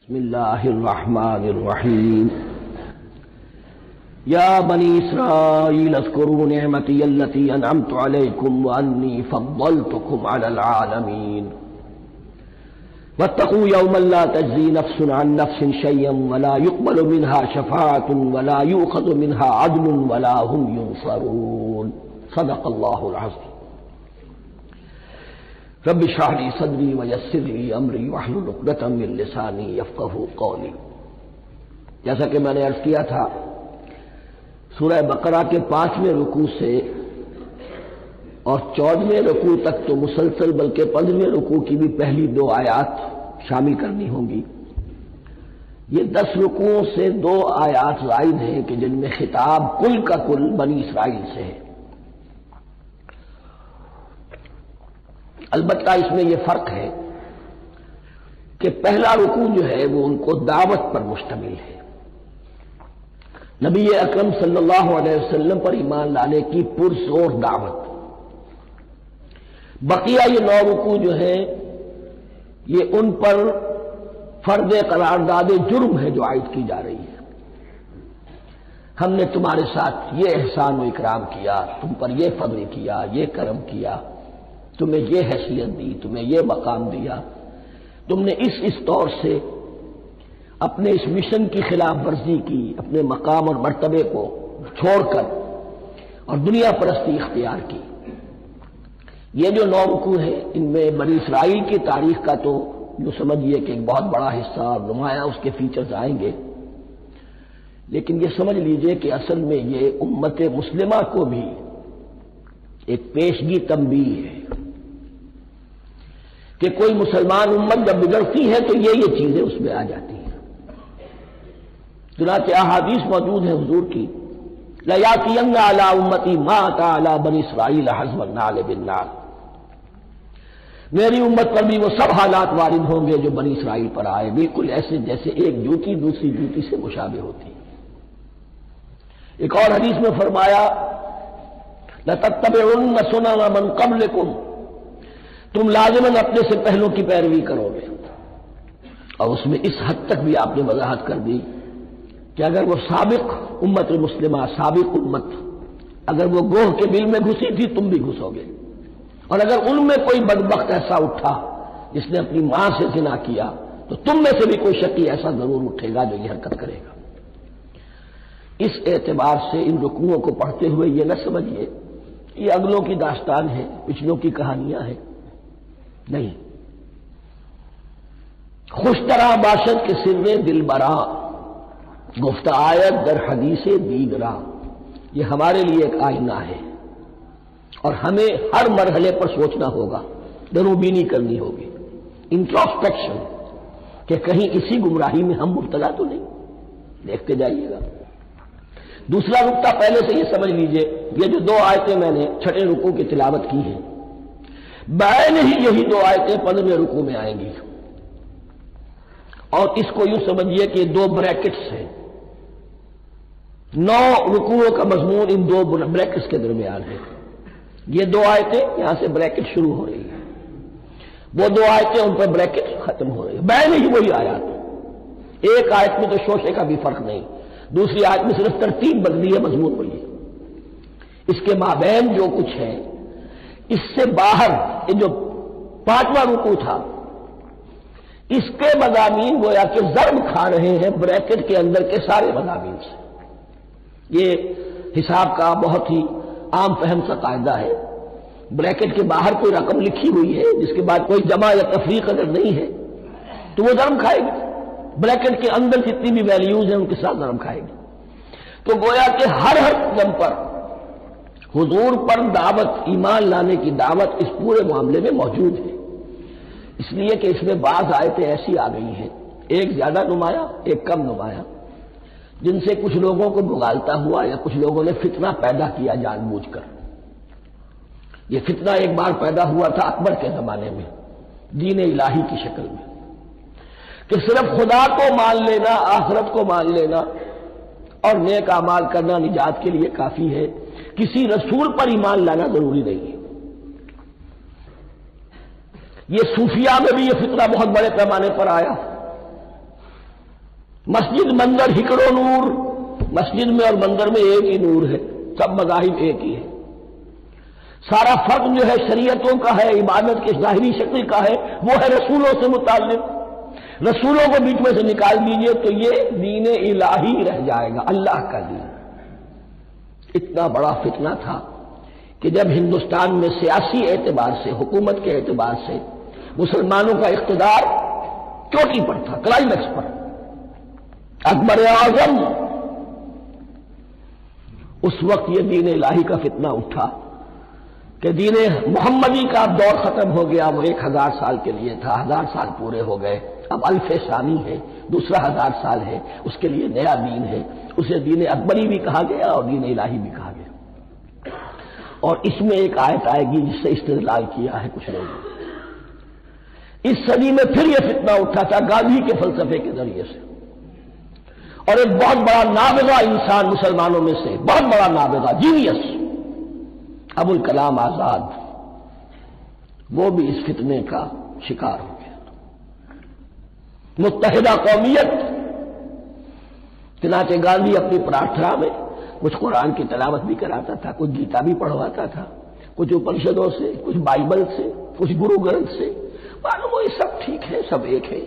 بسم اللہ الرحمن الرحیم یا بنی اسرائیل اذکروا نعمتی التی انعمت علیکم وانی فضلتکم علی العالمین واتقوا یوما لا تجزی نفس عن نفس شیئا ولا يقبل منها شفاعة ولا یؤخذ منها عدل ولا هم ینصرون صدق اللہ العظیم رب اشرح لي صدری ویسر لي امری واحلل عقدۃ من لسانی یفقهوا قولی۔ جیسا کہ میں نے عرض کیا تھا، سورہ بقرہ کے 5ویں رکوع سے اور 14ویں رکوع تک تو مسلسل، بلکہ 15ویں رکوع کی بھی پہلی 2 آیات شامل کرنی ہوں گی۔ یہ 10 رکوعوں سے 2 آیات زائد ہیں کہ جن میں خطاب کل کا کل بنی اسرائیل سے ہے۔ البتہ اس میں یہ فرق ہے کہ پہلا رکوع جو ہے وہ ان کو دعوت پر مشتمل ہے، نبی اکرم صلی اللہ علیہ وسلم پر ایمان لانے کی پرزور دعوت۔ بقیہ یہ 9 رکوع جو ہیں یہ ان پر فرض قرارداد جرم ہے جو عائد کی جا رہی ہے۔ ہم نے تمہارے ساتھ یہ احسان و اکرام کیا، تم پر یہ فضل کیا، یہ کرم کیا، تمہیں یہ حیثیت دی، تمہیں یہ مقام دیا، تم نے اس طور سے اپنے اس مشن کی خلاف ورزی کی، اپنے مقام اور مرتبے کو چھوڑ کر اور دنیا پرستی اختیار کی۔ یہ جو 9 رکوع ہیں ان میں بنی اسرائیل کی تاریخ کا تو جو سمجھیے کہ ایک بہت بڑا حصہ اور نمایاں اس کے فیچرز آئیں گے، لیکن یہ سمجھ لیجئے کہ اصل میں یہ امت مسلمہ کو بھی ایک پیشگی تنبیہ ہے کہ کوئی مسلمان امت جب بگڑتی ہے تو یہ چیزیں اس میں آ جاتی ہیں۔ چنانچہ احادیث موجود ہیں حضور کی، لَيَأْتِيَنَّ عَلَىٰ أُمَّتِي مَا أَتَىٰ عَلَىٰ بَنِي إِسْرَائِيلَ حَزْوَ النَّعْلِ بِالنَّعْلِ، میری امت پر بھی وہ سب حالات وارد ہوں گے جو بنی اسرائیل پر آئے، بالکل ایسے جیسے ایک جوتی دوسری جوتی سے مشابہ ہوتی۔ ایک اور حدیث میں فرمایا لَتَتَّبِعُنَّ سُنَنَ مَن قَبْلِكُمْ، تم لازماً اپنے سے پہلوں کی پیروی کرو گے۔ اور اس میں اس حد تک بھی آپ نے وضاحت کر دی کہ اگر وہ سابق امت مسلمہ، سابق امت، اگر وہ گوہ کے بل میں گھسی تھی تم بھی گھسو گے، اور اگر ان میں کوئی بدبخت ایسا اٹھا جس نے اپنی ماں سے زنا کیا تو تم میں سے بھی کوئی شقی ایسا ضرور اٹھے گا جو یہ حرکت کرے گا۔ اس اعتبار سے ان رکوعوں کو پڑھتے ہوئے یہ نہ سمجھیے یہ اگلوں کی داستان ہے، پچھلوں کی کہانیاں ہیں، نہیں۔ خوش طرح باشد کے سر دل برا، گفت آیت در حدیث دیگرا، یہ ہمارے لیے ایک آئینہ ہے اور ہمیں ہر مرحلے پر سوچنا ہوگا، دروبینی کرنی ہوگی، انٹروسپیکشن، کہ کہیں اسی گمراہی میں ہم مبتلا تو نہیں۔ دیکھتے جائیے گا۔ دوسرا نقطہ پہلے سے یہ سمجھ لیجئے، یہ جو 2 آیتیں میں نے 6 رکوع کی تلاوت کی ہیں، بعین ہی یہی 2 آیتیں 15ویں رکوع میں آئیں گی، اور اس کو یوں سمجھیے کہ 2 بریکٹس ہیں۔ 9 رکوعوں کا مضمون ان 2 بریکٹس کے درمیان ہے۔ یہ 2 آیتیں یہاں سے بریکٹ شروع ہو رہی ہیں، وہ 2 آیتیں ان پر بریکٹ ختم ہو رہی ہیں، بعین ہی وہی آیات۔ ایک آیت میں تو شوشے کا بھی فرق نہیں، دوسری آیت میں صرف ترتیب بدلی ہے، مضمون وہی ہے۔ اس کے مابین جو کچھ ہے، اس سے باہر یہ جو 5واں رکوع تھا اس کے مضامین گویا کہ ضرب کھا رہے ہیں بریکٹ کے اندر کے سارے مضامین سے۔ یہ حساب کا بہت ہی عام فہم سا قاعدہ ہے، بریکٹ کے باہر کوئی رقم لکھی ہوئی ہے جس کے بعد کوئی جمع یا تفریق اگر نہیں ہے تو وہ ضرب کھائے گی، بریکٹ کے اندر جتنی بھی ویلیوز ہیں ان کے ساتھ ضرب کھائے گی۔ تو گویا کہ ہر قدم پر حضور پر دعوت، ایمان لانے کی دعوت اس پورے معاملے میں موجود ہے، اس لیے کہ اس میں بعض آیتیں ایسی آ گئی ہیں، ایک زیادہ نمایاں ایک کم نمایاں، جن سے کچھ لوگوں کو بگالتا ہوا یا کچھ لوگوں نے فتنہ پیدا کیا جان بوجھ کر۔ یہ فتنہ ایک بار پیدا ہوا تھا اکبر کے زمانے میں، دین الہی کی شکل میں، کہ صرف خدا کو مان لینا، آخرت کو مان لینا اور نیک اعمال کرنا نجات کے لیے کافی ہے، کسی رسول پر ایمان لانا ضروری نہیں ہے۔ یہ صوفیہ میں بھی یہ فتنہ بہت بڑے پیمانے پر آیا، مسجد مندر ہکڑو نور، مسجد میں اور مندر میں ایک ہی نور ہے، سب مذاہب ایک ہی ہے۔ سارا فرق جو ہے شریعتوں کا ہے، عبادت کی ظاہری شکل کا ہے، وہ ہے رسولوں سے متعلق۔ رسولوں کو بیچ میں سے نکال دیجئے تو یہ دین الہی رہ جائے گا، اللہ کا دین۔ اتنا بڑا فتنہ تھا کہ جب ہندوستان میں سیاسی اعتبار سے، حکومت کے اعتبار سے مسلمانوں کا اقتدار چوٹی پر تھا، کلائمیکس پر، اکبر اعظم، اس وقت یہ دین الہی کا فتنہ اٹھا کہ دین محمدی کا اب دور ختم ہو گیا۔ وہ 1000 سال کے لیے تھا، 1000 سال پورے ہو گئے، اب الف ثانی ہے، دوسرا 1000 سال ہے، اس کے لیے نیا دین ہے۔ اسے دین اکبری بھی کہا گیا اور دین الہی بھی کہا گیا۔ اور اس میں ایک آیت آئے گی جس سے استدلال کیا ہے کچھ لوگوں نے۔ اس صدی میں پھر یہ فتنہ اٹھا تھا گاندھی کے فلسفے کے ذریعے سے، اور ایک بہت بڑا نابغہ انسان مسلمانوں میں سے، بہت بڑا نابغہ، جینیس، ابوالکلام آزاد، وہ بھی اس فتنے کا شکار ہو گیا۔ متحدہ قومیت، چنانچہ گاندھی اپنی پرارتھنا میں کچھ قرآن کی تلاوت بھی کراتا تھا، کچھ گیتا بھی پڑھواتا تھا، کچھ اپنشدوں سے، کچھ بائبل سے، کچھ گرو گرنتھ سے، معلوم ہو یہ سب ٹھیک ہے، سب ایک ہے،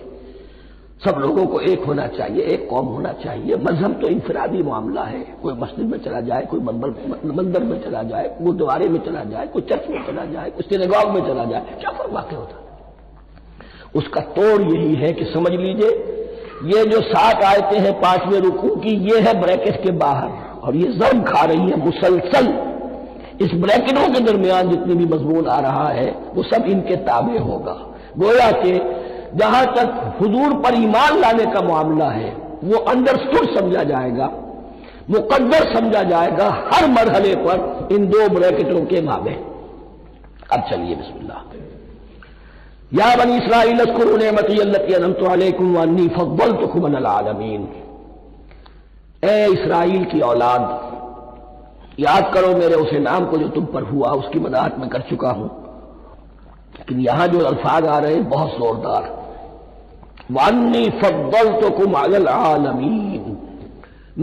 سب لوگوں کو ایک ہونا چاہیے، ایک قوم ہونا چاہیے۔ مذہب تو انفرادی معاملہ ہے، کوئی مسجد میں چلا جائے، کوئی مندر میں چلا جائے، گردوارے میں چلا جائے، کوئی چرچ میں چلا جائے، کوئی سینگاگ میں چلا جائے، کیا فرق واقع ہوتا ہے؟ اس کا توڑ یہی ہے کہ سمجھ لیجئے یہ جو 7 آیتیں ہیں 5ویں رکوع کی، یہ ہے بریکٹ کے باہر، اور یہ ضرب کھا رہی ہے مسلسل۔ اس بریکٹوں کے درمیان جتنی بھی مضمون آ رہا ہے وہ سب ان کے تابع ہوگا۔ گویا کہ جہاں تک حضور پر ایمان لانے کا معاملہ ہے وہ انڈرسٹوڈ سمجھا جائے گا، مقدر سمجھا جائے گا ہر مرحلے پر ان 2 بریکٹوں کے مابین۔ اب چلیے بسم اللہ۔ یا بنی اسرائیل اذکروا نعمتی التی انعمت علیکم وانی فضلتکم علی العالمین، اے اسرائیل کی اولاد، یاد کرو میرے اس انعام کو جو تم پر ہوا، اس کی وضاحت میں کر چکا ہوں، لیکن یہاں جو الفاظ آ رہے ہیں بہت زوردار۔ وَأَنِّي فَضَّلْتُكُمْ عَلَى الْعَالَمِينَ،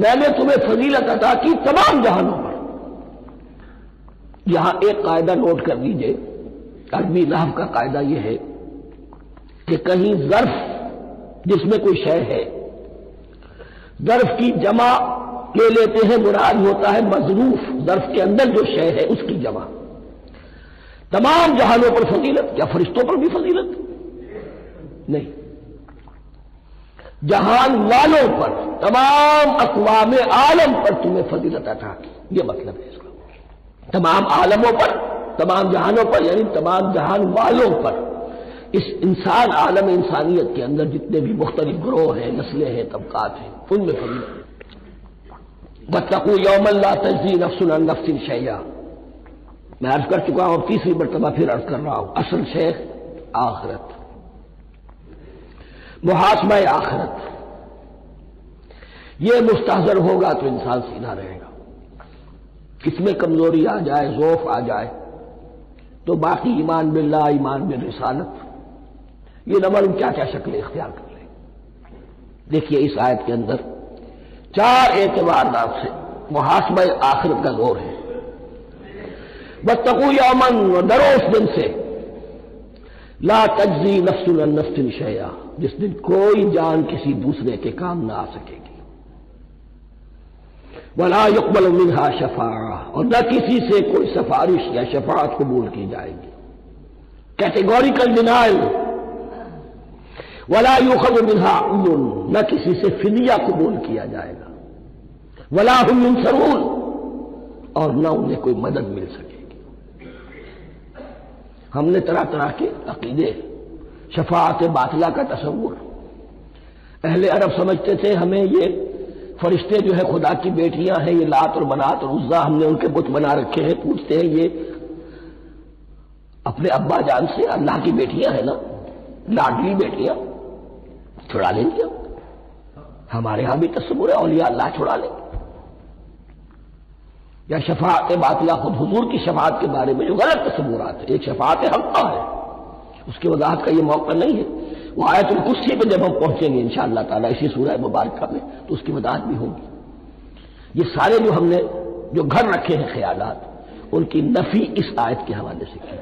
میں نے تمہیں فضیلت عطا کی تمام جہانوں پر۔ یہاں ایک قاعدہ نوٹ کر لیجئے، عربی نحو کا قاعدہ یہ ہے کہ کہیں ظرف جس میں کوئی شے ہے، ظرف کی جمع لے لیتے ہیں، مراد ہوتا ہے مظروف، ظرف کے اندر جو شے ہے اس کی جمع۔ تمام جہانوں پر فضیلت، کیا فرشتوں پر بھی فضیلت؟ نہیں، جہان والوں پر، تمام اقوام عالم پر تمہیں فضیلت عطا کی، یہ مطلب ہے اس کا۔ تمام عالموں پر، تمام جہانوں پر، یعنی تمام جہان والوں پر، اس انسان عالم انسانیت کے اندر جتنے بھی مختلف گروہ ہیں، نسلیں ہیں، طبقات ہیں، ان میں فضیلت۔ وَاتَّقُوا يَوْمًا لَا تَجْزِي نَفْسٌ عَن نَفْسٍ شَيْئًا، میں عرض کر چکا ہوں، 30ویں مرتبہ پھر عرض کر رہا ہوں، اصل شیخ آخرت، محاسبہ آخرت، یہ مستحضر ہوگا تو انسان سیدھا رہے گا۔ اس میں کمزوری آ جائے، ضعف آ جائے تو باقی ایمان باللہ، ایمان بالرسالت، یہ نہ معلوم کیا کیا شکلیں اختیار کر لیں۔ دیکھیے اس آیت کے اندر 4 اعتبارات سے محاسبہ آخرت کا زور ہے۔ وَاتَّقُوا يَوْمًا، ڈرو اس دن سے، لا تجزی نفس عن نفس شیئا، جس دن کوئی جان کسی دوسرے کے کام نہ آ سکے گی، ولا يقبل منها شفاعہ، اور نہ کسی سے کوئی سفارش یا شفاعت قبول کی جائے گی، کیٹیگوریکل ڈینائل، ولا يؤخذ منها عدل، نہ کسی سے فدیہ قبول کیا جائے گا، ولا هم ينصرون، اور نہ انہیں کوئی مدد مل سکے گی۔ ہم نے طرح طرح کے عقیدے، شفاعت باطلہ کا تصور، اہل عرب سمجھتے تھے ہمیں یہ فرشتے جو ہے خدا کی بیٹیاں ہیں، یہ لات اور منات اور عزا ہم نے ان کے بت بنا رکھے ہیں، پوچھتے ہیں یہ اپنے ابا جان سے اللہ کی بیٹیاں ہیں نا، لاڈلی بیٹیاں، چھڑا لیں گے؟ ہمارے ہاں بھی تصور ہے اولیاء اللہ چھڑا لیں گے؟ یا شفاعت باطلہ، خود حضور کی شفاعت کے بارے میں جو غلط تصورات ہیں، ایک شفاعت حقہ ہے، اس کی وضاحت کا یہ موقع نہیں ہے۔ وہ آیت الکرسی پہ جب ہم پہنچیں گے انشاءاللہ تعالیٰ اسی سورہ مبارکہ میں تو اس کی وضاحت بھی ہوگی. یہ سارے جو ہم نے جو گھر رکھے ہیں خیالات ان کی نفی اس آیت کے حوالے سے کی.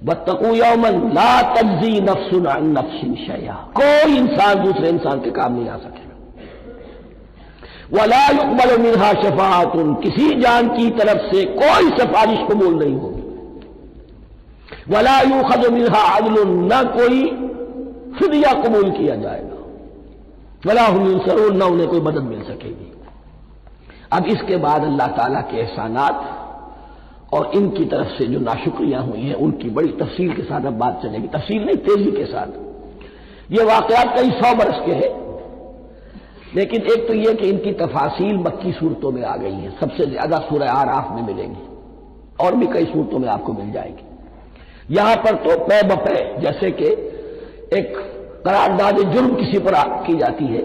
واتقوا یوما لا تجزی نفس عن نفس شیئا، کوئی انسان دوسرے انسان کے کام نہیں آ سکے گا. ولا يقبل منها شفاعۃ، کسی جان کی طرف سے کوئی سفارش قبول نہیں ہوگی. ولا يؤخذ منها عدل، نہ کوئی فدیہ قبول کیا جائے گا. ولا هم ينصرون، نہ انہیں کوئی مدد مل سکے گی. اب اس کے بعد اللہ تعالیٰ کے احسانات اور ان کی طرف سے جو ناشکریاں ہوئی ہیں ان کی بڑی تفصیل کے ساتھ اب بات چلے گی. تفصیل نہیں، تیزی کے ساتھ. یہ واقعات کئی 100 برس کے ہیں، لیکن ایک تو یہ کہ ان کی تفاصیل مکی صورتوں میں آ گئی ہیں. سب سے زیادہ سورہ اعراف میں ملیں گی اور بھی کئی صورتوں میں آپ کو مل جائے گی. یہاں پر تو پے بپے جیسے کہ ایک قرارداد جرم کسی پر کی جاتی ہے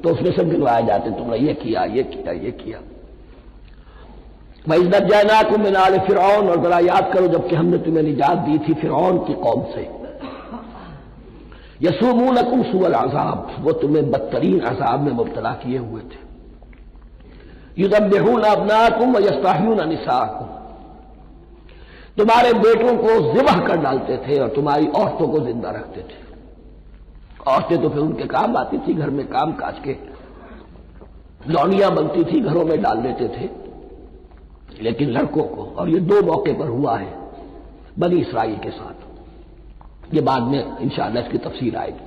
تو اس میں سب گنوائے جاتے ہیں، تم نے یہ کیا یہ کیا یہ کیا. وَإِذْ نَجَّيْنَاكُم مِّنْ آلِ فِرْعَوْنَ، اور ذرا یاد کرو جب کہ ہم نے تمہیں نجات دی تھی فرعون کی قوم سے. یسومونکم سوء العذاب، وہ تمہیں بدترین عذاب میں مبتلا کیے ہوئے تھے. یذبحون ابناءکم ویستحیون نساءکم، تمہارے بیٹوں کو ذبح کر ڈالتے تھے اور تمہاری عورتوں کو زندہ رکھتے تھے. عورتیں تو پھر ان کے کام آتی تھی، گھر میں کام کاج کے لونیاں بنتی تھی، گھروں میں ڈال دیتے تھے. لیکن لڑکوں کو، اور یہ 2 موقع پر ہوا ہے بنی اسرائیل کے ساتھ. یہ بعد میں انشاءاللہ اس کی تفصیل آئے گی.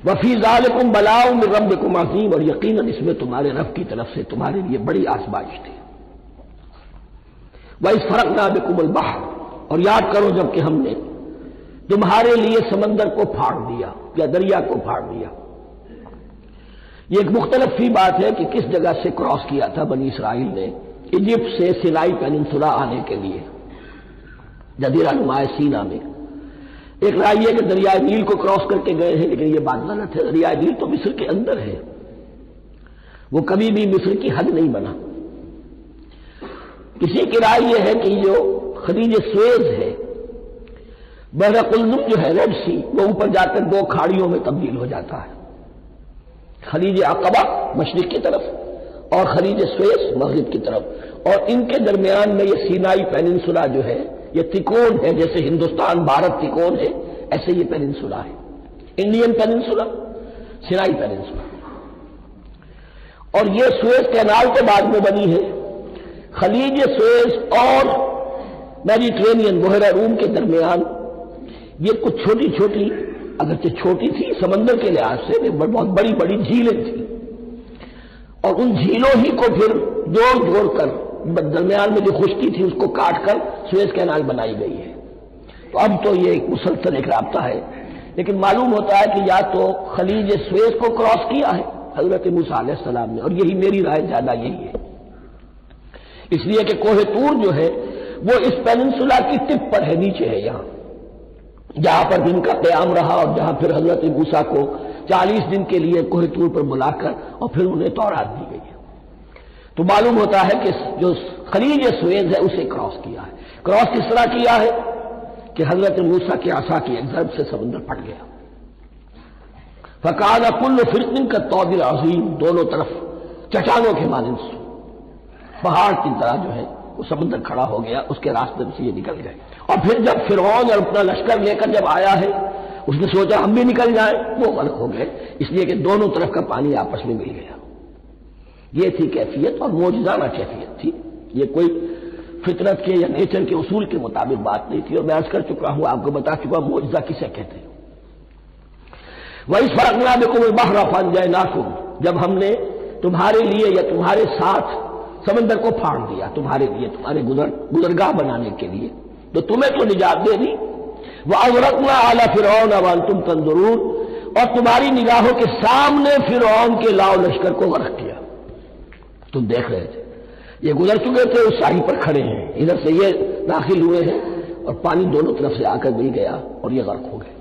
وفی ذالکم بلاء من ربکم عظیم، اور یقیناً اس میں تمہارے رب کی طرف سے تمہارے لیے بڑی آزمائش تھی. وَإِذْ فَرَقْنَا بِكُمُ الْبَحْرَ، اور یاد کرو جب کہ ہم نے تمہارے لیے سمندر کو پھاڑ دیا یا دریا کو پھاڑ دیا. یہ ایک مختلف سی بات ہے کہ کس جگہ سے کراس کیا تھا بنی اسرائیل نے ایجپٹ سے سینائی پیننسولا آنے کے لیے جزیرہ نمائے سینا میں. ایک رائے یہ کہ دریائے نیل کو کراس کر کے گئے ہیں، لیکن یہ بات غلط ہے. دریائے نیل تو مصر کے اندر ہے، وہ کبھی بھی مصر کی حد نہیں بنا. کسی کی رائے یہ ہے کہ جو خلیج سویز ہے، بحر قلزم جو ہے ریڈ سی، وہ اوپر جا کر 2 کھاڑیوں میں تبدیل ہو جاتا ہے. خلیج عقبہ مشرق کی طرف اور خلیج سویز مغرب کی طرف، اور ان کے درمیان میں یہ سینائی پیننسولا جو ہے یہ تکون ہے. جیسے ہندوستان بھارت تکون ہے، ایسے یہ پیننسولا ہے. Indian peninsula, Sinai peninsula. اور یہ سویز کینال کے بعد میں بنی ہے. خلیج سویز اور میڈیٹرینین بحیرہ روم کے درمیان یہ کچھ چھوٹی چھوٹی، اگرچہ چھوٹی تھی سمندر کے لحاظ سے، بہت بڑی بڑی جھیلیں تھیں، اور ان جھیلوں ہی کو پھر جوڑ کر درمیان میں جو خشکی تھی اس کو کاٹ کر سویز کینال بنائی گئی ہے. تو اب تو یہ ایک مسلسل ایک رابطہ ہے. لیکن معلوم ہوتا ہے کہ یا تو خلیج سویز کو کراس کیا ہے حضرت موسیٰ علیہ السلام نے، اور یہی میری رائے زیادہ یہی ہے، اس لیے کہ کوہ طور جو ہے وہ اس پیننسولا کی ٹپ پر ہے، نیچے ہے یہاں، جہاں پر دن کا قیام رہا اور جہاں پھر حضرت موسیٰ کو 40 دن کے لیے کوہ طور پر بلا کر اور پھر انہیں تورات دی گئی ہے. تو معلوم ہوتا ہے کہ جو خلیج سویز ہے اسے کراس کیا ہے. کراس کس طرح کیا ہے کہ حضرت موسیٰ کی عصا کی ایک ضرب سے سمندر پھٹ گیا. فَكَانَ كُلُّ فِرْقٍ كَالطَّوْدِ الْعَظِيمِ، دونوں طرف چٹانوں کے مانند پہاڑ کی طرح جو ہے وہ سمندر کھڑا ہو گیا، اس کے راستے سے یہ نکل گئے. اور پھر جب فرعون اور اپنا لشکر لے کر جب آیا ہے اس نے سوچا ہم بھی نکل جائیں، وہ غلط ہو گئے، اس لیے کہ دونوں طرف کا پانی آپس میں مل گیا. یہ تھی کیفیت، اور معجزانہ کیفیت تھی. یہ کوئی فطرت کے یا نیچر کے اصول کے مطابق بات نہیں تھی. اور میں عرض کر چکا ہوں، آپ کو بتا چکا ہوں معجزہ کسے کہتے ہیں. وَإِذْ فَرَقْنَا بِكُمُ الْبَحْرَ فَأَنْجَيْنَاكُمْ، جب ہم نے تمہارے لیے یا تمہارے ساتھ سمندر کو پھاڑ دیا تمہارے لیے، تمہارے گزرگاہ بنانے کے لیے، تو تمہیں تو نجات دے دی. وَأَغْرَقْنَا آلَ فِرْعَوْنَ وَأَنْتُمْ تَنظُرُونَ، اور تمہاری نگاہوں کے سامنے فرعون کے لاؤ لشکر کو غرق کیا، تم دیکھ رہے تھے. یہ گزر چکے تھے، اس ساحل پر کھڑے ہیں، ادھر سے یہ داخل ہوئے ہیں اور پانی دونوں طرف سے آ کر مل گیا اور یہ غرق ہو گئے.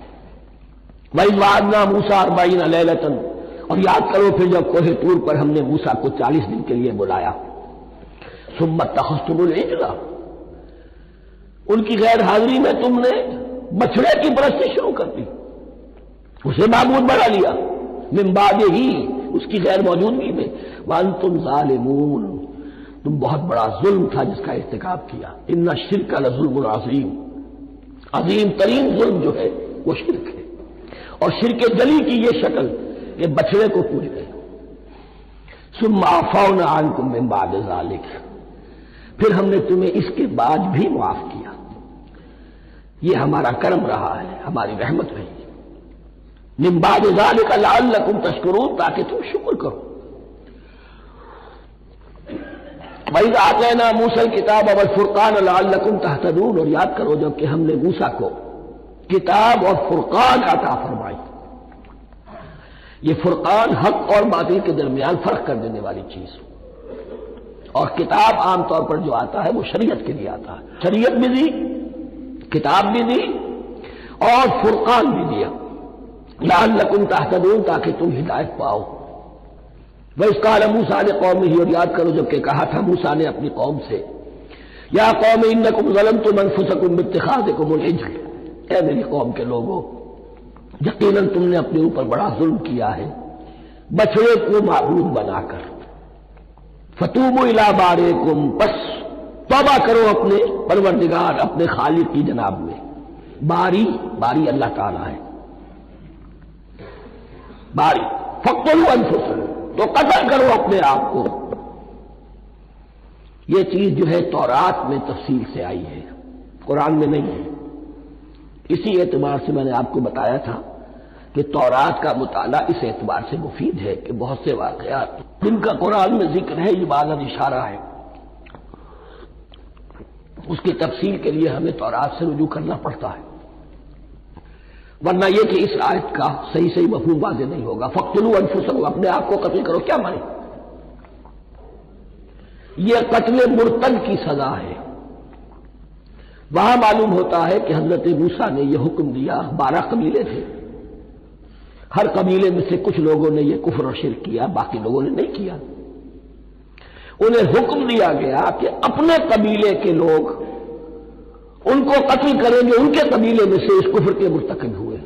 وَإِذْ وَعَدْنَا مُوسَىٰ 40 لَيْلَةً، اور یاد کرو پھر جب کوہ طور پر ہم نے موسیٰ کو 40 دن کے لیے بلایا. ثُمَّ اتَّخَذْتُمُ الْعِجْلَ، ان کی غیر حاضری میں تم نے بچڑے کی پرستی شروع کر دی. اسے معبود بنا لیا من بعد ہی، اس کی غیر موجودگی میں، وانتم ظالمون، تم بہت بڑا ظلم تھا جس کا ارتکاب کیا، ان الشرک لظلم عظیم، عظیم ترین ظلم جو ہے وہ شرک ہے، اور شرک جلی کی یہ شکل کہ بچڑے کو پوج گئے۔ ثم عفونا عنکم من بعد ذلک، پھر ہم نے تمہیں اس کے بعد بھی معاف کیا، یہ ہمارا کرم رہا ہے، ہماری رحمت رہی ہے، من بعد ذلک لعلکم تشکرون، تاکہ تم شکر کرو۔ وَإِذْ آتَيْنَا مُوسَى الْكِتَابَ وَالْفُرْقَانَ لَعَلَّكُمْ تَهْتَدُونَ، اور یاد کرو جب کہ ہم نے موسیٰ کو کتاب اور فرقان عطا فرمائی۔ یہ فرقان حق اور باطل کے درمیان فرق کر دینے والی چیز، اور کتاب عام طور پر جو آتا ہے وہ شریعت کے لیے آتا ہے، شریعت بھی دی، کتاب بھی دی، اور فرقان بھی دیا، لعلکم تہتدون، تاکہ تم ہدایت پاؤ۔ وَإِذْ قَالَ مُوسَىٰ لِقَوْمِهِ، اور یاد کرو جب کہ کہا تھا موسیٰ نے اپنی قوم سے، یا قوم انکم ظلمتم انفسکم باتخاذکم العجل، اے میری قوم کے لوگوں، یقیناً تم نے اپنے اوپر بڑا ظلم کیا ہے بچڑے کو معبود بنا کر، فتوبوا الی بارئکم، پس توبہ کرو اپنے پروردگار، اپنے خالق کی جناب میں۔ باری اللہ تعالیٰ ہے، باری، فاقتلوا انفسکم، تو قتل کرو اپنے آپ کو۔ یہ چیز جو ہے تورات میں تفصیل سے آئی ہے، قرآن میں نہیں ہے، اسی اعتبار سے میں نے آپ کو بتایا تھا کہ تورات کا مطالعہ اس اعتبار سے مفید ہے کہ بہت سے واقعات جن کا قرآن میں ذکر ہے، یہ بعض اشارہ ہے، اس کی تفصیل کے لیے ہمیں تورات سے رجوع کرنا پڑتا ہے، ورنہ یہ کہ اس آیت کا صحیح مفہوم واضح نہیں ہوگا۔ فاقتلوا انفسکم، اپنے آپ کو قتل کرو، کیا مانے؟ یہ قتل مرتد کی سزا ہے۔ وہاں معلوم ہوتا ہے کہ حضرت موسیٰ نے یہ حکم دیا، 12 قبیلے تھے، ہر قبیلے میں سے کچھ لوگوں نے یہ کفر اور شرک کیا، باقی لوگوں نے نہیں کیا۔ انہیں حکم دیا گیا کہ اپنے قبیلے کے لوگ ان کو قتل کریں جو ان کے قبیلے میں سے اس کفر کے مرتکب ہوئے۔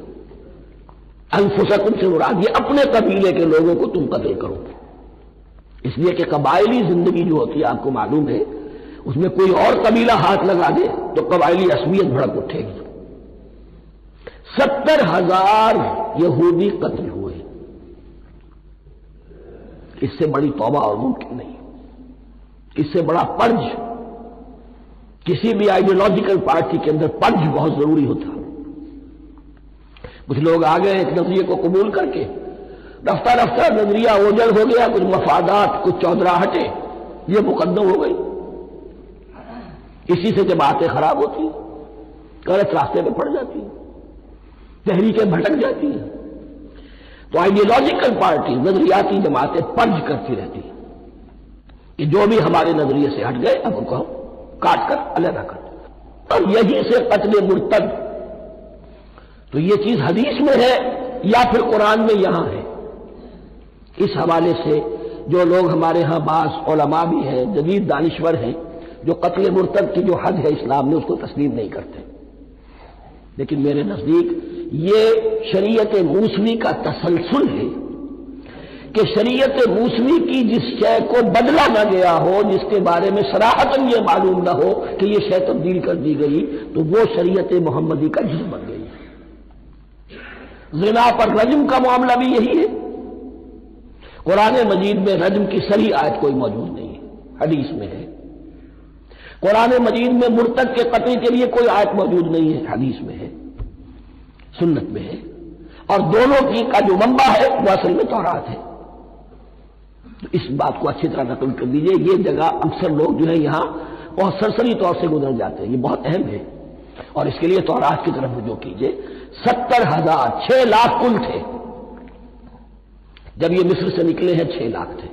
انفسکم سے مراد یہ اپنے قبیلے کے لوگوں کو تم قتل کرو، اس لیے کہ قبائلی زندگی جو ہوتی ہے آپ کو معلوم ہے، اس میں کوئی اور قبیلہ ہاتھ لگا دے تو قبائلی عصبیت بھڑک اٹھے گی۔ 70,000 یہودی قتل ہوئے، اس سے بڑی توبہ اور ممکن نہیں، اس سے بڑا پرج، کسی بھی آئیڈیولوجیکل پارٹی کے اندر پرج بہت ضروری ہوتا۔ کچھ لوگ آ گئے ایک نظریے کو قبول کر کے، رفتہ رفتہ نظریہ اوجل ہو گیا، کچھ مفادات، کچھ چودراہٹیں یہ مقدم ہو گئی، اسی سے جب باتیں خراب ہوتی ہیں، غلط راستے میں پڑ جاتی ہیں، تحریکیں بھٹک جاتی ہیں، تو آئیڈیولوجیکل پارٹی، نظریاتی جماعتیں پرج کرتی رہتی ہیں کہ جو بھی ہمارے نظریے سے ہٹ گئے اب ان کو ہم کاٹ کر علیحدہ کر دیں، اور یہی سے قتل مرتد۔ تو یہ چیز حدیث میں ہے یا پھر قرآن میں یہاں ہے، اس حوالے سے جو لوگ ہمارے ہاں بعض علماء بھی ہیں، جدید دانشور ہیں، جو قتل مرتد کی جو حد ہے اسلام نے اس کو تسلیم نہیں کرتے، لیکن میرے نزدیک یہ شریعت موسوی کا تسلسل ہے کہ شریعت موسوی کی جس شے کو بدلا نہ گیا ہو، جس کے بارے میں صراحتاً یہ معلوم نہ ہو کہ یہ شے تبدیل کر دی گئی، تو وہ شریعت محمدی کا جز بن گئی۔ زنا پر رجم کا معاملہ بھی یہی ہے، قرآن مجید میں رجم کی صحیح آیت کوئی موجود نہیں ہے، حدیث میں ہے۔ قرآن مجید میں مرتد کے قتل کے لیے کوئی آیت موجود نہیں ہے، حدیث میں ہے، سنت میں ہے، اور دونوں کی کا جو منبع ہے وہ اصل میں تورات ہے۔ تو اس بات کو اچھی طرح نقل کر دیجئے، یہ جگہ اکثر لوگ جو ہے یہاں بہت سرسری طور سے گزر جاتے ہیں، یہ بہت اہم ہے، اور اس کے لیے تورات کی طرف رجوع کیجئے۔ 70,000، 6 لاکھ کل تھے، جب یہ مصر سے نکلے ہیں 6 لاکھ تھے۔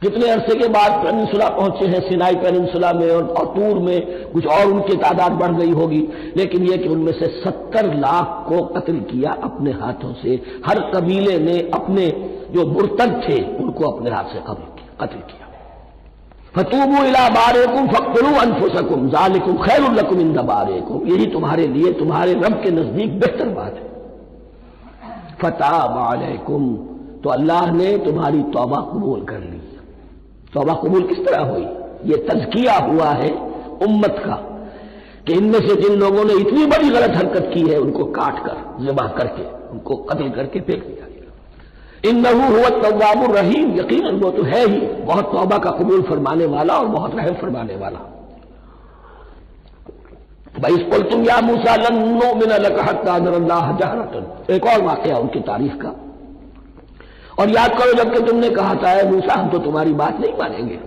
کتنے عرصے کے بعد پیننسولا پہنچے ہیں، سینائی پیننسولا میں اور طور میں، کچھ اور ان کی تعداد بڑھ گئی ہوگی، لیکن یہ کہ ان میں سے 70 لاکھ کو قتل کیا اپنے ہاتھوں سے، ہر قبیلے نے اپنے جو مرتد تھے ان کو اپنے ہاتھ سے قتل کیا۔ فتوبوا الی بارئکم فاقتلوا انفسکم ذالکم خیر لکم عند بارئکم، یہی تمہارے لیے تمہارے رب کے نزدیک بہتر بات ہے۔ فتاب علیکم، تو اللہ نے تمہاری توبہ قبول کر لی۔ توبہ قبول کس طرح ہوئی؟ یہ تزکیہ ہوا ہے امت کا کہ ان میں سے جن لوگوں نے اتنی بڑی غلط حرکت کی ہے ان کو کاٹ کر، ذبح کر کے، ان کو قتل کر کے پھینک دیا گیا۔ انہ هو التواب الرحیم، یقیناً وہ تو ہے ہی بہت توبہ کا قبول فرمانے والا اور بہت رحم فرمانے والا۔ وَإِذْ قُلْتُمْ يَا مُوسَىٰ لَن نُّؤْمِنَ لَكَ حَتَّىٰ نَرَى اللَّهَ جَهْرَةً، ایک اور واقعہ ان کی تعریف کا۔ اور یاد کرو جب کہ تم نے کہا تھا اے موسیٰ ہم تو تمہاری بات نہیں مانیں گے۔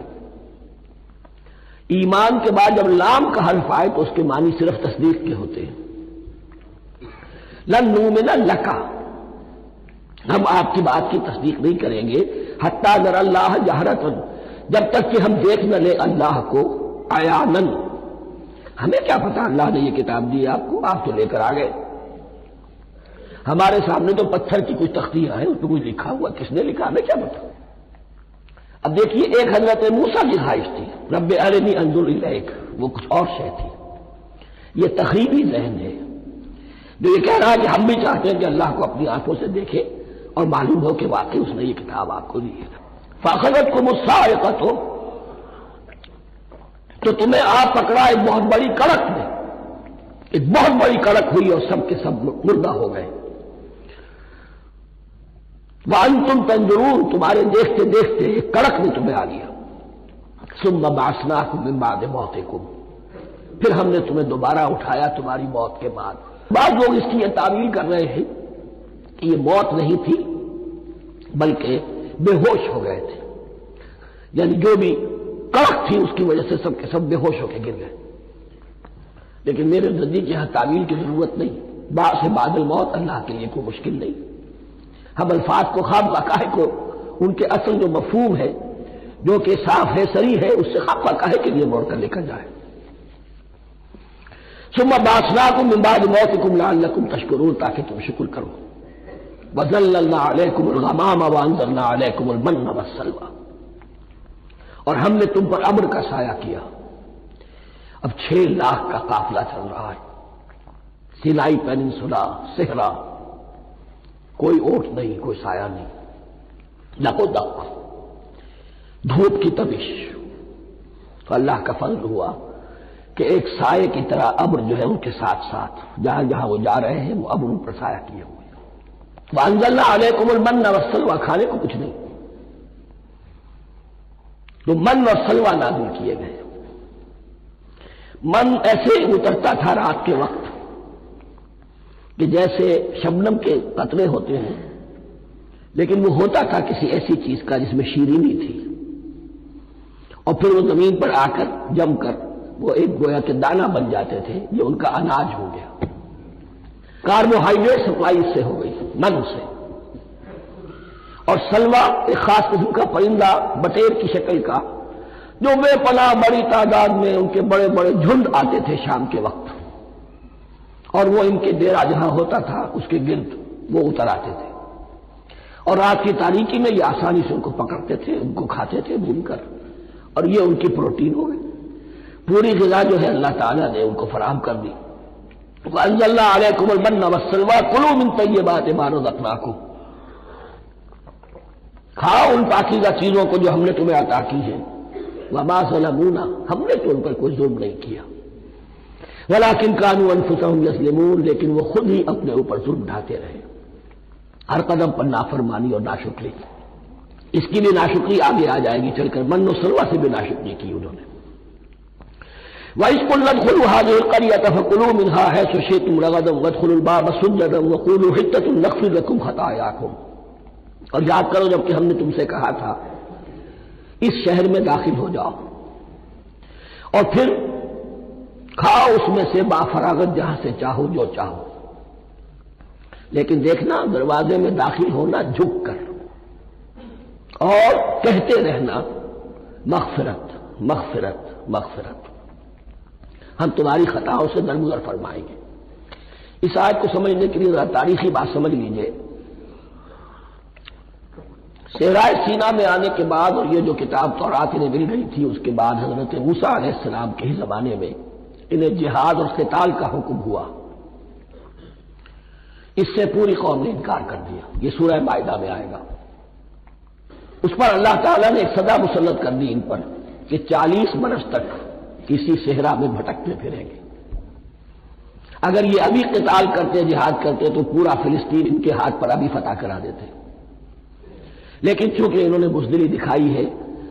ایمان کے بعد جب لام کا حرف آئے تو اس کے معنی صرف تصدیق کے ہوتے ہیں۔ لن نؤمن لک، ہم آپ کی بات کی تصدیق نہیں کریں گے، حتی نری اللہ جہرۃ، جب تک کہ ہم دیکھ نہ لیں اللہ کو عیاناً۔ ہمیں کیا پتا اللہ نے یہ کتاب دی آپ کو، آپ تو لے کر آ گئے۔ ہمارے سامنے تو پتھر کی کچھ تختیاں ہیں، اس پہ کچھ لکھا ہوا، کس نے لکھا ہمیں کیا پتا۔ اب دیکھیے ایک حضرت موسیٰ کی خواہش تھی رب ارنی انظر الیک، وہ کچھ اور شے تھی۔ یہ تخریبی ذہن ہے جو یہ کہہ رہا ہے کہ ہم بھی چاہتے ہیں کہ اللہ کو اپنی آنکھوں سے دیکھے اور معلوم ہو کہ واقعی اس نے یہ کتاب آپ کو دی ہے۔ فاخذتکم الصاعقۃ، تو تمہیں آپ پکڑا ایک بہت بڑی کڑک نے، ایک بہت بڑی کڑک ہوئی اور سب کے سب مردہ ہو گئے۔ وَأَنْتُمْ تَنْظُرُونَ، تمہارے دیکھتے دیکھتے ایک کڑک نے تمہیں آ لیا۔ ثُمَّ بَعَثْنَاكُمْ مِنْ بَعْدِ مَوْتِكُمْ، پھر ہم نے تمہیں دوبارہ اٹھایا تمہاری موت کے بعد۔ بعض لوگ اس کی یہ تعویل کر رہے ہیں کہ یہ موت نہیں تھی بلکہ بے ہوش ہو گئے تھے، یعنی جو بھی کڑک تھی اس کی وجہ سے سب کے سب بے ہوش ہو کے گر گئے۔ لیکن میرے نزدیک یہاں تعویل کی ضرورت نہیں، بعد سے بعد الموت اللہ کے لیے کوئی مشکل نہیں۔ ہم الفاظ کو خواب کا کو ان کے اصل جو مفہوم ہے جو کہ صاف ہے صریح ہے اس سے خواب کا کے لیے موڑ کر لے کر جائے۔ ثم بعثناکم من بعد موتکم لعلکم تشکرون، تاکہ تم شکر کرو۔ وظللنا علیکم الغمام وانزلنا علیکم المن والسلوى، اور ہم نے تم پر ابر کا سایہ کیا۔ اب 6 لاکھ کا قافلہ چل رہا ہے، سینائی پیننسولا، صحرا، کوئی اوٹ نہیں، کوئی سایہ نہیں، دق و دق، دھوپ کی تبش۔ تو اللہ کا فضل ہوا کہ ایک سائے کی طرح ابر جو ہے ان کے ساتھ ساتھ جہاں جہاں وہ جا رہے ہیں وہ ابر ان پر سایہ کیے ہوئے۔ وانزلنا علیکم المن والسلوى، کھانے کو کچھ نہیں، تو من اور سلوى نازل کیے گئے۔ من ایسے اترتا تھا رات کے وقت کہ جیسے شبنم کے قطرے ہوتے ہیں، لیکن وہ ہوتا تھا کسی ایسی چیز کا جس میں شیرینی تھی، اور پھر وہ زمین پر آ کر جم کر وہ ایک گویا کے دانہ بن جاتے تھے، یہ ان کا اناج ہو گیا۔ کاربوہائیڈریٹ سپلائی اس سے ہو گئی، من سے۔ اور سلوہ ایک خاص قسم کا پرندہ بٹیر کی شکل کا جو بے پناہ بڑی تعداد میں ان کے بڑے بڑے جھنڈ آتے تھے شام کے وقت، اور وہ ان کے ڈیرا جہاں ہوتا تھا اس کے گرد وہ اتر آتے تھے، اور رات کی تاریکی میں یہ آسانی سے ان کو پکڑتے تھے، ان کو کھاتے تھے بھون کر، اور یہ ان کی پروٹین ہو گئی۔ پوری غذا جو ہے اللہ تعالیٰ نے ان کو فراہم کر دی۔ وَأَنزَلْنَا عَلَيْكُمُ الْمَنَّ وَالسَّلْوَىٰ كُلُوا مِن طَيِّبَاتِ مَا رَزَقْنَاكُمْ، کھاؤ ان پاکیزہ چیزوں کو جو ہم نے تمہیں عطا کی ہے۔ وَمَا ظَلَمُونَا، ہم نے تو ان پر کوئی ظلم نہیں کیا، وَلَٰكِن كَانُوا أَنفُسَهُمْ يَظْلِمُونَ، لیکن وہ خود ہی اپنے اوپر ظلم ڈھاتے رہے، ہر قدم پر نافرمانی اور ناشکری۔ اس کی بھی ناشکری آگے آ جائے گی چل کر، من و سلوہ سے بھی ناشکری کی انہوں نے۔ وَإِذْ قُلْنَا ادْخُلُوا هَٰذِهِ الْقَرْيَةَ فَكُلُوا مِنْهَا حَيْثُ شِئْتُمْ رَغَدًا وَادْخُلُوا الْبَابَ سُجَّدًا وَقُولُوا حِطَّةٌ نَغْفِرْ لَكُمْ خَطَايَاكُمْ، اور یاد کرو جب کہ ہم نے تم سے کہا تھا اس شہر میں داخل ہو جاؤ اور پھر کھاؤ اس میں سے بافراغت جہاں سے چاہو جو چاہو، لیکن دیکھنا دروازے میں داخل ہونا جھک کر اور کہتے رہنا مغفرت مغفرت مغفرت، ہم تمہاری خطاؤں سے درگزر فرمائیں گے۔ اس آیت کو سمجھنے کے لیے ذرا تاریخی بات سمجھ لیجئے۔ صحرائے سینا میں آنے کے بعد اور یہ جو کتاب تورات انہیں مل گئی تھی اس کے بعد حضرت موسیٰ علیہ السلام کے ہی زمانے میں انہیں جہاد اور قتال کا حکم ہوا۔ اس سے پوری قوم نے انکار کر دیا. یہ سورہ مائدہ میں آئے گا. اس پر اللہ تعالیٰ نے ایک سزا مسلط کر دی ان پر کہ 40 برس تک کسی صحرا میں بھٹکتے پھریں گے. اگر یہ ابھی قتال کرتے، جہاد کرتے، تو پورا فلسطین ان کے ہاتھ پر ابھی فتح کرا دیتے. لیکن چونکہ انہوں نے بزدلی دکھائی ہے،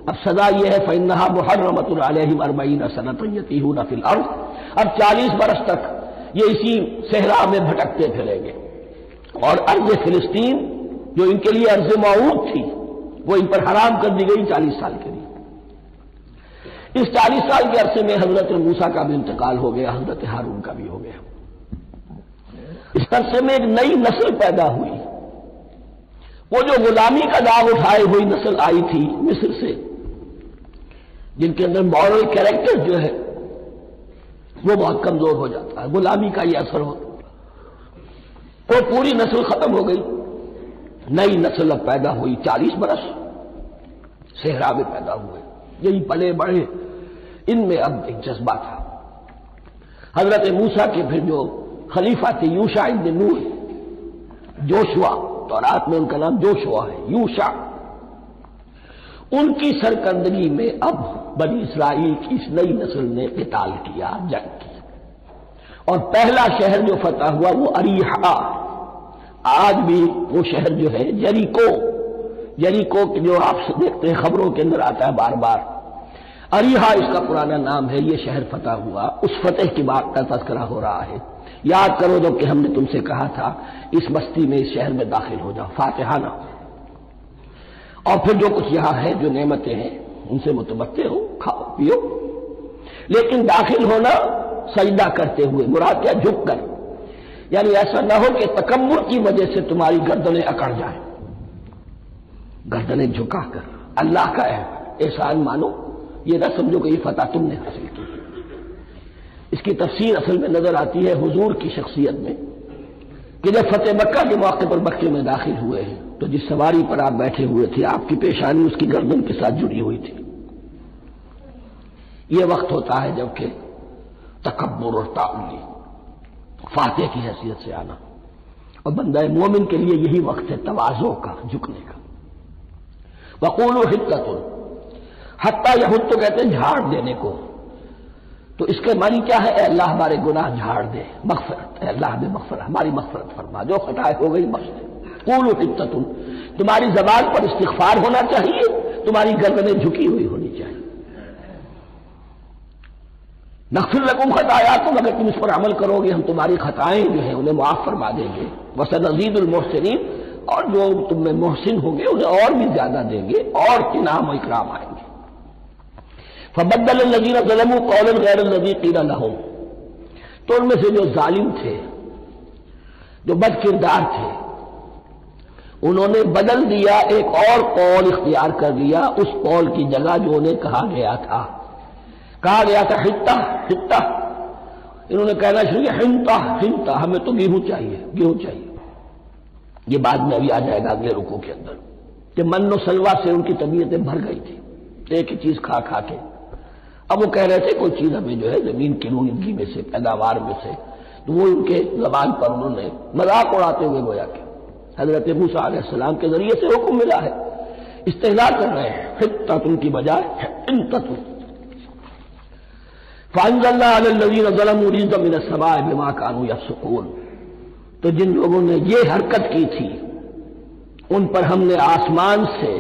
اب سزا یہ ہے فَإِنَّهَا مُحَرَّمَةٌ عَلَيْهِمْ 40 سَنَةً يَتِيهُونَ فِي الْأَرْضِ. اب 40 برس تک یہ اسی صحرا میں بھٹکتے پھریں گے. اور ارض فلسطین جو ان کے لیے ارض موعود تھی وہ ان پر حرام کر دی گئی 40 سال کے لیے. اس 40 سال کے عرصے میں حضرت موسیٰ کا بھی انتقال ہو گیا، حضرت ہارون کا بھی ہو گیا. اس عرصے میں ایک نئی نسل پیدا ہوئی. وہ جو غلامی کا داغ اٹھائے ہوئی نسل آئی تھی مصر سے، جن کے اندر مورل کیریکٹر جو ہے وہ بہت کمزور ہو جاتا ہے، غلامی کا یہ اثر ہوتا ہے. وہ پوری نسل ختم ہو گئی. نئی نسل اب پیدا ہوئی. 40 برس صحرا میں پیدا ہوئے، یہی پلے بڑھے. ان میں اب ایک جذبہ تھا. حضرت موسیٰ کے پھر جو خلیفہ تھے یوشع ابن نون، جوشوا، تورات میں ان کا نام جوشوا ہے، یوشع، ان کی سرکردگی میں اب بنی اسرائیل کی اس نئی نسل نے قتال کیا، جنگ کی. اور پہلا شہر جو فتح ہوا وہ اریحا. آج بھی وہ شہر جو ہے جریکو جو آپ دیکھتے ہیں خبروں کے اندر آتا ہے بار بار، اریحا اس کا پرانا نام ہے. یہ شہر فتح ہوا. اس فتح کی بات کا تذکرہ ہو رہا ہے. یاد کرو جب کہ ہم نے تم سے کہا تھا اس بستی میں، اس شہر میں داخل ہو جاؤ فاتحانہ، اور پھر جو کچھ یہاں ہے، جو نعمتیں ہیں ان سے متمتع ہو، کھاؤ پیو. لیکن داخل ہونا سجدہ کرتے ہوئے، مراد کیا؟ جھک کر. یعنی ایسا نہ ہو کہ تکبر کی وجہ سے تمہاری گردنیں اکڑ جائیں. گردنیں جھکا کر اللہ کا احسان مانو. یہ نہ سمجھو کہ یہ فتح تم نے حاصل کی. اس کی تفسیر اصل میں نظر آتی ہے حضور کی شخصیت میں، کہ جب فتح مکہ کے موقع پر مکے میں داخل ہوئے ہیں تو جس سواری پر آپ بیٹھے ہوئے تھے آپ کی پیشانی اس کی گردن کے ساتھ جڑی ہوئی تھی. یہ وقت ہوتا ہے جب کہ تکبر اور تعالی، فاتح کی حیثیت سے آنا. اور بندہ مومن کے لیے یہی وقت ہے تواضع کا، جھکنے کا. وقولوا حطۃ، حتیٰ یہود تو کہتے ہیں جھاڑ دینے کو. تو اس کے معنی کیا ہے؟ اے اللہ ہمارے گناہ جھاڑ دے، مغفرت. اے اللہ ہمیں مغفرت، ہماری مغفرت فرما، جو خطائیں ہو گئی بخش دے. قولوا حطۃ، تمہاری زبان پر استغفار ہونا چاہیے، تمہاری گردنیں جھکی ہوئی ہونی چاہیے. نغفر لکم خطایاکم، اگر تم اس پر عمل کرو گے ہم تمہاری خطائیں جو ہیں انہیں معاف فرما دیں گے. وسنزید المحسنین، اور جو تم میں محسن ہوں گے انہیں اور بھی زیادہ دیں گے، اور انعام و اکرام آئیں گے. فبدل الذین ظلموا قولا غیر الذی قیل لہم، تو ان میں سے جو ظالم تھے، جو بد کردار تھے، انہوں نے بدل دیا، ایک اور قول اختیار کر لیا اس قول کی جگہ جو انہیں کہا گیا تھا. کہا گیا تھا حطہ حطہ، انہوں نے کہنا شروع کیا حنطہ حنطہ، ہمیں تو گیہوں چاہیے گیہوں چاہیے. یہ بعد میں ابھی آ جائے گا اگلے رکوع کے اندر کہ من و سلوہ سے ان کی طبیعتیں بھر گئی تھی ایک ہی چیز کھا کھا کے. اب وہ کہہ رہے تھے کوئی چیز ہمیں جو ہے زمین کی رونگی میں سے، پیداوار میں سے، تو وہ ان کے زبان پر انہوں نے مذاق اڑاتے ہوئے گویا کہ حضرت موسیٰ علیہ السلام کے ذریعے سے حکم ملا ہے، استہزاء کر رہے ہیں. حطۃ کی بجائے حنطۃ. فانزلنا علی الذین ظلموا رجزا من السماء بما كانوا یفسقون، تو جن لوگوں نے یہ حرکت کی تھی ان پر ہم نے آسمان سے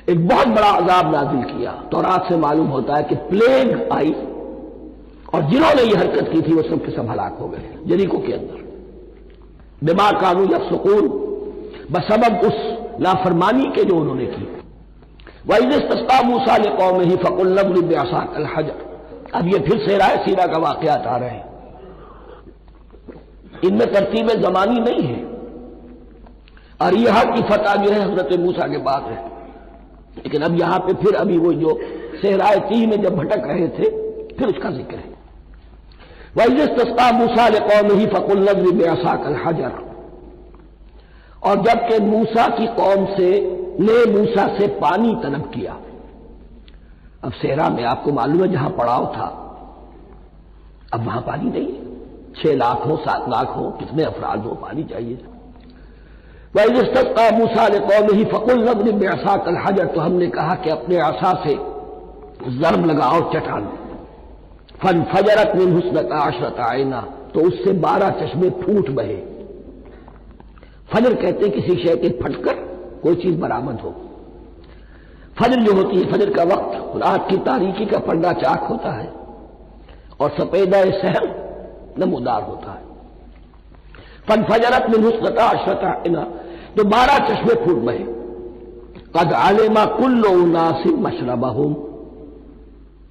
ایک بہت بڑا عذاب نازل کیا. تورات سے معلوم ہوتا ہے کہ پلیگ آئی اور جنہوں نے یہ حرکت کی تھی وہ سب کے سب ہلاک ہو گئے جریکو کے اندر. بما كانوا یفسقون، بسبب اس نافرمانی کے جو انہوں نے کی. وَإِذِ اسْتَسْقَىٰ مُوسَىٰ لِقَوْمِهِ فَقُلْنَا اضْرِب بِّعَصَاكَ الْحَجَرَ. اب یہ پھر سے رائے سیرا کا واقعات آ رہے ہیں. ان میں ترتیب زمانی نہیں ہے. اریحا کی فتح جو ہے حضرت موسیٰ کے بعد ہے، لیکن اب یہاں پہ پھر ابھی وہ جو صحرائے تیہ میں جب بھٹک رہے تھے پھر اس کا ذکر ہے. وَإِذِ اسْتَسْقَىٰ مُوسَىٰ لِقَوْمِهِ فَقُلْنَا اضْرِب بِّعَصَاكَ الْحَجَرَ، اور جب کہ موسیٰ کی قوم نے موسیٰ سے پانی طلب کیا. اب صحرا میں آپ کو معلوم ہے جہاں پڑاؤ تھا اب وہاں پانی نہیں ہے. 6 لاکھ ہو 7 لاکھ ہو کتنے افراد ہو پانی چاہیے. وَإِذِ اسْتَسْقَىٰ مُوسَىٰ لِقَوْمِهِ فَقُلْنَا اضْرِب بِّعَصَاكَ الْحَجَرَ، تو ہم نے کہا کہ اپنے عصا سے ضرب لگاؤ چٹان. فَانْفَجَرَتْ مِنْهُ اثْنَتَا عَشْرَةَ عَيْنًا، تو اس سے 12 چشمے پھوٹ بہے. فجر کہتے ہیں کسی شے کے پھٹ کر کوئی چیز برآمد ہو. فجر جو ہوتی ہے، فجر کا وقت رات کی تاریکی کا پردہ چاک ہوتا ہے اور سپیدہ سحر نمودار ہوتا ہے. فانفجرت منہ اثنتا عشرۃ عینا، تو 12 چشمے پھوٹ بہے. قد علم کل اناس مشربہم،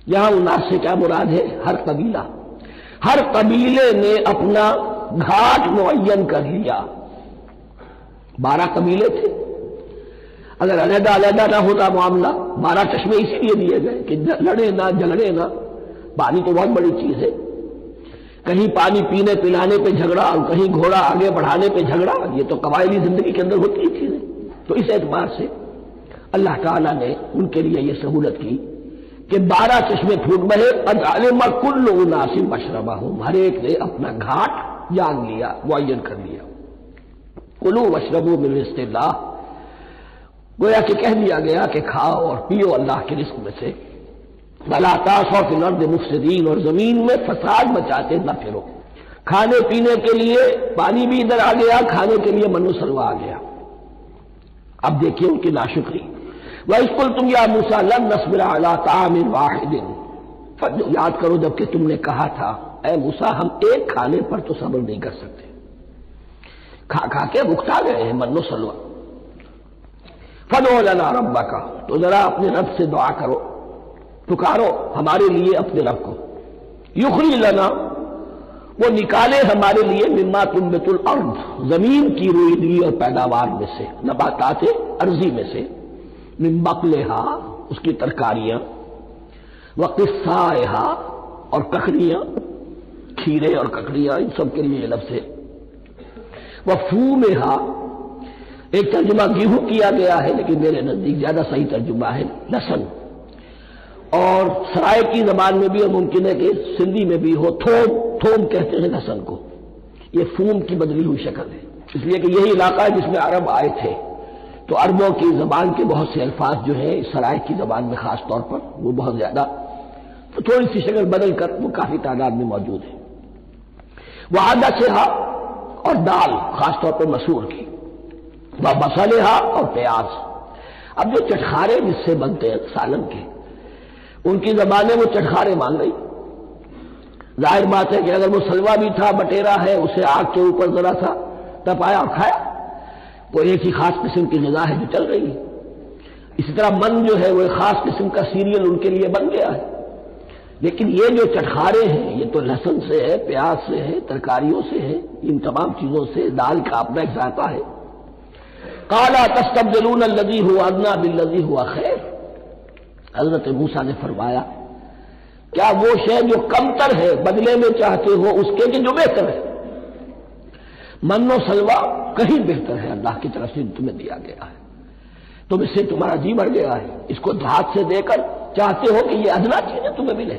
یہاں اناس سے کیا مراد ہے؟ ہر قبیلہ، ہر قبیلے نے اپنا گھاٹ معین کر لیا. 12 قبیلے تھے، اگر علیحدہ علیحدہ نہ ہوتا معاملہ، 12 چشمے اسی لیے دیے گئے کہ لڑے نہ جھگڑے نہ. پانی تو بہت بڑی چیز ہے، کہیں پانی پینے پلانے پہ جھگڑا اور کہیں گھوڑا آگے بڑھانے پہ جھگڑا، یہ تو قبائلی زندگی کے اندر ہوتی ہی چیزیں. تو اس اعتبار سے اللہ تعالیٰ نے ان کے لیے یہ سہولت کی کہ 12 چشمے پھوٹ بہے. قد علم کل اناس مشربہم، ہر ایک نے اپنا گھاٹ جان لیا، معین کر لیا. کلوا واشربوا من رزق اللہ، گویا کہ کہہ دیا گیا کہ کھاؤ اور پیو اللہ کے رزق میں سے. ولا تعثوا فی الارض مفسدین، اور زمین میں فساد مچاتے نہ پھرو. کھانے پینے کے لیے پانی بھی ادھر آ گیا، کھانے کے لیے من و سلوہ آ گیا. اب دیکھیے ان کی ناشکری. وَإِذْ قُلْتُمْ يَا مُوسَىٰ لَن نَّصْبِرَ عَلَىٰ طَعَامٍ وَاحِدٍ، یاد کرو جب کہ تم نے کہا تھا اے موسیٰ ہم ایک کھانے پر تو صبر نہیں کر سکتے. کھا کھا کے بکھتا گئے ہیں من و سلوہ. فَادْعُ لَنَا رَبَّكَ، تو ذرا اپنے رب سے دعا کرو، پکارو ہمارے لیے اپنے رب کو. یخرج لنا، وہ نکالے ہمارے لیے مما تنبت الارض، زمین کی روئیدگی اور پیداوار میں سے، نباتات ارضی میں سے، من بقلہا اس کی ترکاریاں، وقثائہا اور ککڑیاں، کھیرے اور ککڑیاں، ان سب کے لیے یہ لفظ ہے. وفومہا، ایک ترجمہ گیہوں کیا گیا ہے لیکن میرے نزدیک زیادہ صحیح ترجمہ ہے لہسن، اور سرائکی زبان میں بھی اور ممکن ہے کہ سندھی میں بھی ہو تھوم. تھوم کہتے ہیں لہسن کو، یہ فوم کی بدلی ہوئی شکل ہے، اس لیے کہ یہی علاقہ ہے جس میں عرب آئے تھے، تو عربوں کی زبان کے بہت سے الفاظ جو ہیں سرائک کی زبان میں خاص طور پر وہ بہت زیادہ تو تھوڑی سی شکل بدل کر وہ کافی تعداد میں موجود ہے. وہ عدسہا، اور دال خاص طور پر مسور کی، وہ بصلہا اور پیاز. اب جو چٹخارے جس سے بنتے ہیں سالن کے، ان کی زبانیں وہ چٹخارے مان گئی. ظاہر بات ہے کہ اگر وہ سلوا بھی تھا، بٹیرا ہے، اسے آگ کے اوپر ذرا سا تپایا اور کھایا، وہ ایک ہی خاص قسم کی غذا ہے جو چل رہی ہے. اسی طرح من جو ہے وہ ایک خاص قسم کا سیریل ان کے لیے بن گیا ہے. لیکن یہ جو چٹخارے ہیں یہ تو لہسن سے ہے، پیاز سے ہے، ترکاریوں سے ہے، ان تمام چیزوں سے، دال کا اپنا ایک ذائقہ ہے. قال تستبدلون الذی هو ادنی بالذی هو خیر، حضرت موسیٰ نے فرمایا کیا وہ شے جو کمتر ہے بدلے میں چاہتے ہو اس کے کہ جو بہتر ہے. من و سلوہ کہیں بہتر ہے اللہ کی طرف سے تمہیں دیا گیا ہے، تم اس سے تمہارا جی بڑھ گیا ہے، اس کو ہاتھ سے دے کر چاہتے ہو کہ یہ ادنا چیزیں تمہیں ملے.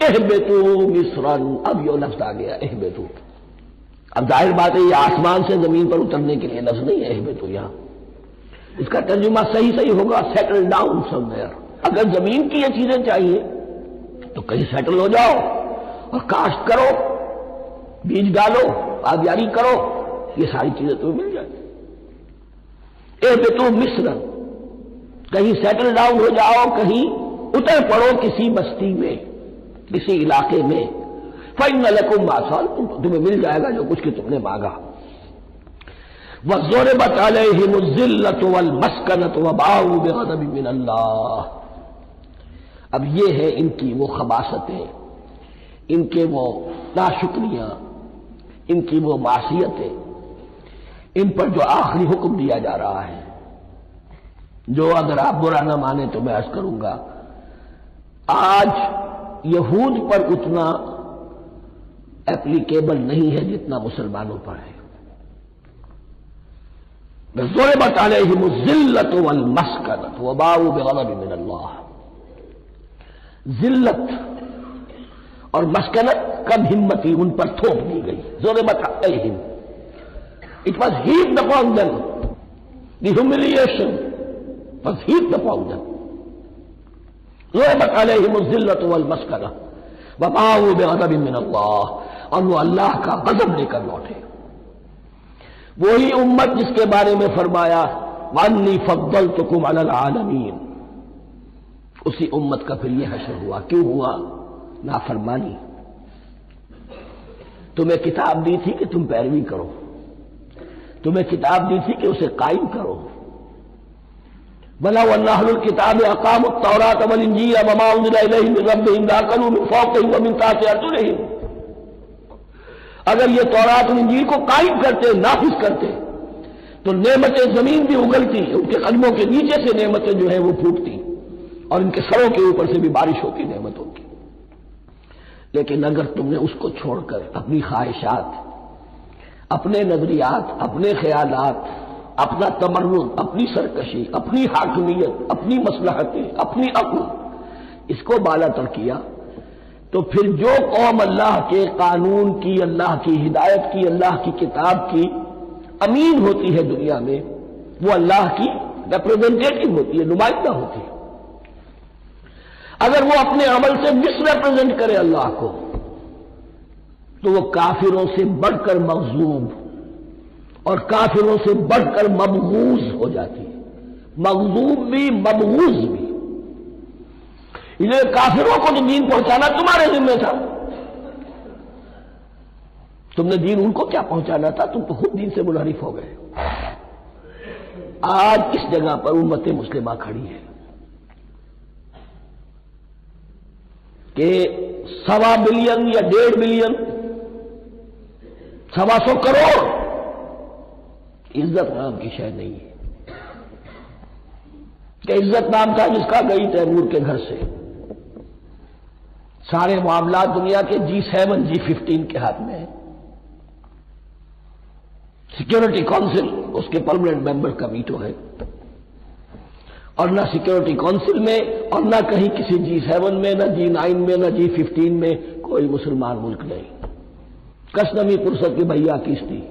اہبطوا مصرا، اب یہ لفظ آ گیا اہبطوا. اب ظاہر بات ہے یہ آسمان سے زمین پر اترنے کے لیے لفظ نہیں ہے اہبطوا، یہاں اس کا ترجمہ صحیح ہوگا سیٹل ڈاؤن سم ویئر. اگر زمین کی یہ چیزیں چاہیے تو کہیں سیٹل ہو جاؤ اور کاشت کرو، بیج ڈالو، آبیاری کرو، یہ ساری چیزیں تمہیں مل جائیں. اہبطوا مصرا، کہیں سیٹل ڈاؤن ہو جاؤ، کہیں اتر پڑو کسی بستی میں، کسی علاقے میں. فإن لكم ما سألتم، تمہیں مل جائے گا جو کچھ کہ تم نے مانگا. وَضُرِبَتْ عَلَيْهِمُ الذِّلَّةُ وَالْمَسْكَنَةُ وَبَاءُوا بِغَضَبٍ مِّنَ اللَّهِ. اب یہ ہے ان کی وہ خباثتیں، ان کے وہ ناشکریاں، ان کی وہ معصیتیں، ان پر جو آخری حکم دیا جا رہا ہے، جو اگر آپ برا نہ مانیں تو میں عرض کروں گا آج یہود پر اتنا ایپلیکیبل نہیں ہے جتنا مسلمانوں پر ہے. ضربت علیہم الذلۃ والمسکنۃ وباؤوا بغضب من اللہ. ذلت اور مسکنت کم ہمتی ان پر تھوپ دی گئی. ضربت علیہم, it was heaped upon them, the humiliation was heaped upon them. ضربت علیہم الذلۃ والمسکنہ وباؤوا بغضب من اللہ, اور وہ اللہ کا غضب لے کر لوٹے. وہی امت جس کے بارے میں فرمایا وانی فضلتکم علی العالمین, اسی امت کا پھر یہ حشر ہوا. کیوں ہوا؟ نافرمانی. تمہیں کتاب دی تھی کہ تم پیروی کرو, تمہیں کتاب دی تھی کہ اسے قائم کرو. وَلَوْ أَنَّ أَهْلَ الْكِتَابِ أَقَامُوا التَّوْرَاةَ وَالْإِنْجِيلَ وَمَا أُنزِلَ إِلَيْهِم مِّن رَّبِّهِمْ لَأَكَلُوا مِن فَوْقِهِمْ وَمِن تَحْتِ أَرْجُلِهِمْ. اگر یہ تورات اور انجیل کو قائم کرتے, نافذ کرتے, تو نعمتیں زمین بھی اگلتی, ان کے قدموں کے نیچے سے نعمتیں جو ہیں وہ پھوٹتی, اور ان کے سروں کے اوپر سے بھی بارش ہوتی نعمتوں کی. لیکن اگر تم نے اس کو چھوڑ کر اپنی خواہشات, اپنے نظریات, اپنے خیالات, اپنا تمرد, اپنی سرکشی, اپنی حاکمیت, اپنی مصلحتیں, اپنی عقل, اس کو بالا تر کیا, تو پھر جو قوم اللہ کے قانون کی, اللہ کی ہدایت کی, اللہ کی کتاب کی امین ہوتی ہے دنیا میں, وہ اللہ کی ریپرزینٹیٹو ہوتی ہے, نمائندہ ہوتی ہے. اگر وہ اپنے عمل سے مس ریپرزینٹ کرے اللہ کو, تو وہ کافروں سے بڑھ کر مغضوب اور کافروں سے بڑھ کر مبغوض ہو جاتی ہے. مغضوب بھی, مبغوض بھی. انہیں کافروں کو تو دین پہنچانا تمہارے ذمہ تھا, تم نے دین ان کو کیا پہنچانا تھا, تم تو خود دین سے منحرف ہو گئے. آج اس جگہ پر امت مسلمہ کھڑی ہے کہ 1.25 بلین یا 1.5 بلین, 125 کروڑ عزت نام کی شے نہیں ہے. کہ عزت نام تھا جس کا گئی تیمور کے گھر سے, سارے معاملات دنیا کے G7 G15 کے ہاتھ میں ہیں. سیکورٹی کونسل اس کے پرماننٹ ممبر کا ویٹو ہے, اور نہ سیکورٹی کونسل میں اور نہ کہیں کسی G7 میں, نہ G9 میں, نہ G15 میں کوئی مسلمان ملک نہیں. کسنمی فرصت کی بھیا کیستی.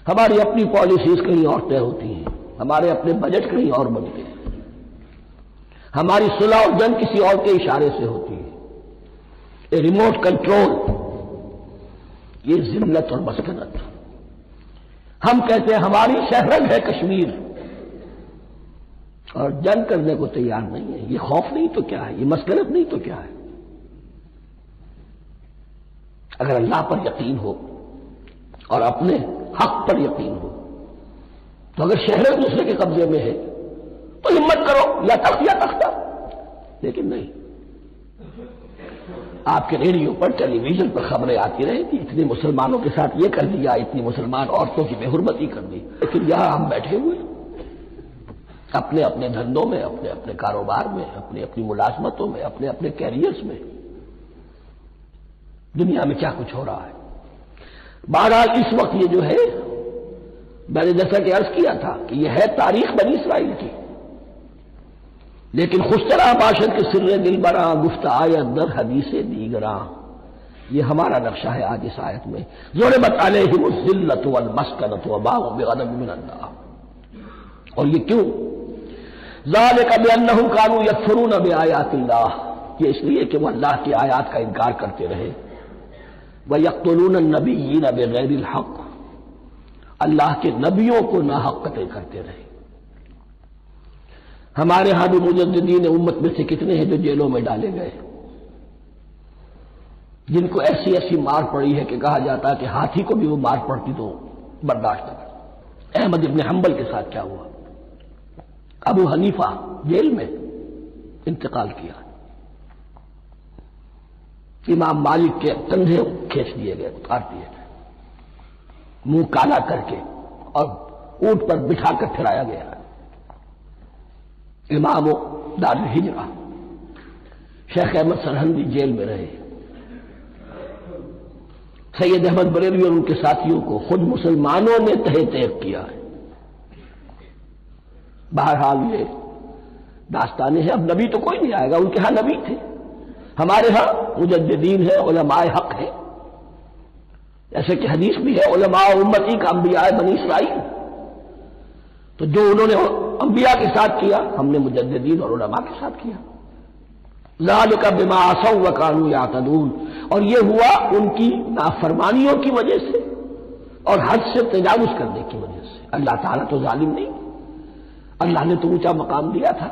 ہماری اپنی پالیسیز کہیں اور طے ہوتی ہیں, ہمارے اپنے بجٹ کہیں اور بنتے ہیں, ہماری صلح اور جنگ کسی اور کے اشارے سے ہوتی ہے. یہ ریموٹ کنٹرول, یہ ذلت اور مسکنت. ہم کہتے ہیں ہماری شہرگ ہے کشمیر, اور جنگ کرنے کو تیار نہیں ہے. یہ خوف نہیں تو کیا ہے, یہ مسکنت نہیں تو کیا ہے. اگر اللہ پر یقین ہو اور اپنے حق پر یقین ہو, تو اگر شہر دوسرے کے قبضے میں ہے تو ہمت کرو, یا تخت یا تختہ. لیکن نہیں, آپ کے ریڈیو پر, ٹیلی ویژن پر خبریں آتی رہی تھی, اتنے مسلمانوں کے ساتھ یہ کر دیا, اتنی مسلمان عورتوں کی بے حرمتی کر دی. لیکن یہاں ہم بیٹھے ہوئے اپنے اپنے دھندوں میں, اپنے اپنے کاروبار میں, اپنی اپنی ملازمتوں میں, اپنے اپنے کیریئرز میں. دنیا میں کیا کچھ ہو رہا ہے. بہرحال اس وقت یہ جو ہے, میں نے جیسا کہ عرض کیا تھا کہ یہ ہے تاریخ بنی اسرائیل کی, لیکن خوشترا باشد کے سر دل براں گفت آیت در حدیث دیگراں. یہ ہمارا نقشہ ہے آج اس آیت میں. ضربت علیہم الذلۃ والمسکنۃ وباؤوا بغضب من اللہ. اور یہ کیوں؟ ذالک بانہم کانوا یکفرون بآیات اللہ, یہ اس لیے کہ وہ اللہ کی آیات کا انکار کرتے رہے. وَيَقْتُلُونَ النَّبِيِّينَ بِغَيْرِ الْحَقِّ, اللہ کے نبیوں کو ناحق قتل کرتے رہے. ہمارے ہاں بھی مجددین امت میں سے کتنے ہیں جو جیلوں میں ڈالے گئے, جن کو ایسی ایسی مار پڑی ہے کہ کہا جاتا ہے کہ ہاتھی کو بھی وہ مار پڑتی تو برداشت نہ کر. احمد ابن حنبل کے ساتھ کیا ہوا؟ ابو حنیفہ جیل میں انتقال کیا, امام مالک کے کندھے کھینچ دیے گئے, اتار دیے گئے, منہ کالا کر کے اور اونٹ پر بٹھا کر پھرایا گیا. امام دار الہجرہ شیخ احمد سرہندی جیل میں رہے. سید احمد بریلوی اور ان کے ساتھیوں کو خود مسلمانوں نے تہہ تیغ کیا ہے. بہرحال یہ داستانیں ہیں. اب نبی تو کوئی نہیں آئے گا, ان کے ہاں نبی تھے, ہمارے ہاں مجددین ہے، علماء حق ہے، جیسے کہ حدیث بھی ہے علماء امتی کا انبیاء بنی اسرائیل، تو جو انہوں نے انبیاء کے ساتھ کیا ہم نے مجددین اور علماء کے ساتھ کیا۔ ذالک بما عصوا وکانوا یعتدون، اور یہ ہوا ان کی نافرمانیوں کی وجہ سے اور حد سے تجاوز کرنے کی وجہ سے۔ اللہ تعالیٰ تو ظالم نہیں، اللہ نے تو اونچا مقام دیا تھا،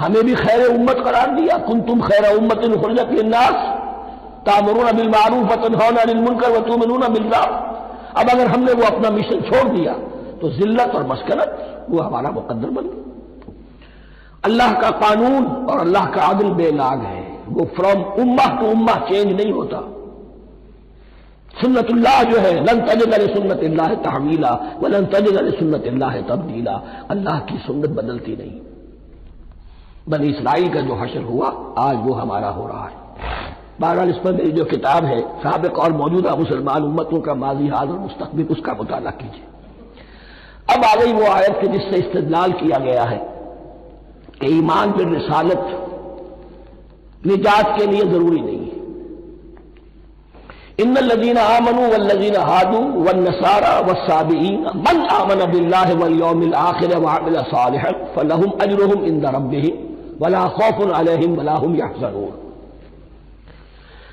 ہمیں بھی خیر امت قرار دیا، کنتم خیر امت اخرجت للناس تأمرون بالمعروف وتنہون عن المنکر وتؤمنون باللہ۔ اب اگر ہم نے وہ اپنا مشن چھوڑ دیا تو ذلت اور مسکنت وہ ہمارا مقدر بن گیا۔ اللہ کا قانون اور اللہ کا عدل بے لاگ ہے، وہ فرام امہ ٹو امہ چینج نہیں ہوتا۔ سنت اللہ جو ہے لن تجد لسنت اللہ تحویلا ولن تجد لسنت اللہ تبدیلا، اللہ کی سنت بدلتی نہیں۔ بنی اسرائیل کا جو حشر ہوا آج وہ ہمارا ہو رہا ہے۔ بہرحال اس پر میری جو کتاب ہے سابق اور موجودہ مسلمان امتوں کا ماضی حال اور مستقبل، اس کا مطالعہ کیجیے۔ اب آ گئی وہ آیت کہ جس سے استدلال کیا گیا ہے کہ ایمان بالرسالت نجات کے لیے ضروری نہیں ہے۔ ان الذین آمنوا والذین ہادوا والنصارى والصابئین من آمن باللہ والیوم الآخر وعمل صالحا فلہم اجرہم عند ربہم ولا خوف علیہم ولا هم یحزنون۔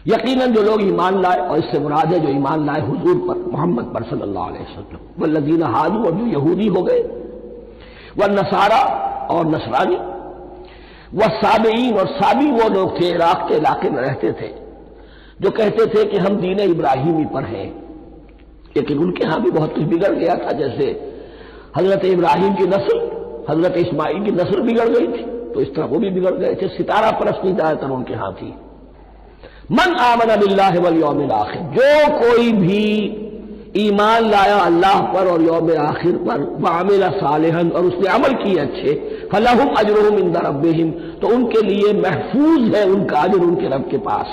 یقیناً جو لوگ ایمان لائے، اور اس سے مراد ہے جو ایمان لائے حضور پر، محمد پر صلی اللہ علیہ وسلم، والذین ہادوا، اور جو یہودی ہو گئے، والنصارى اور نصرانی، والصابئین، اور صابی وہ لوگ تھے عراق کے علاقے میں رہتے تھے جو کہتے تھے کہ ہم دین ابراہیمی پر ہیں، لیکن ان کے ہاں بھی بہت کچھ بگڑ گیا تھا، جیسے حضرت ابراہیم کی نسل حضرت اسماعیل کی نسل بگڑ گئی تھی تو اس طرح وہ بھی بگڑ گئے تھے۔ ستارہ پرستی زیادہ تر ان کے ہاں تھی۔ من آمن باللہ والیوم الآخر، جو کوئی بھی ایمان لایا اللہ پر اور یوم آخر پر، وعمل صالحا، اور اس نے عمل کیے اچھے، فلہم اجرہم عند ربہم، تو ان کے لیے محفوظ ہے ان کا اجر ان کے رب کے پاس،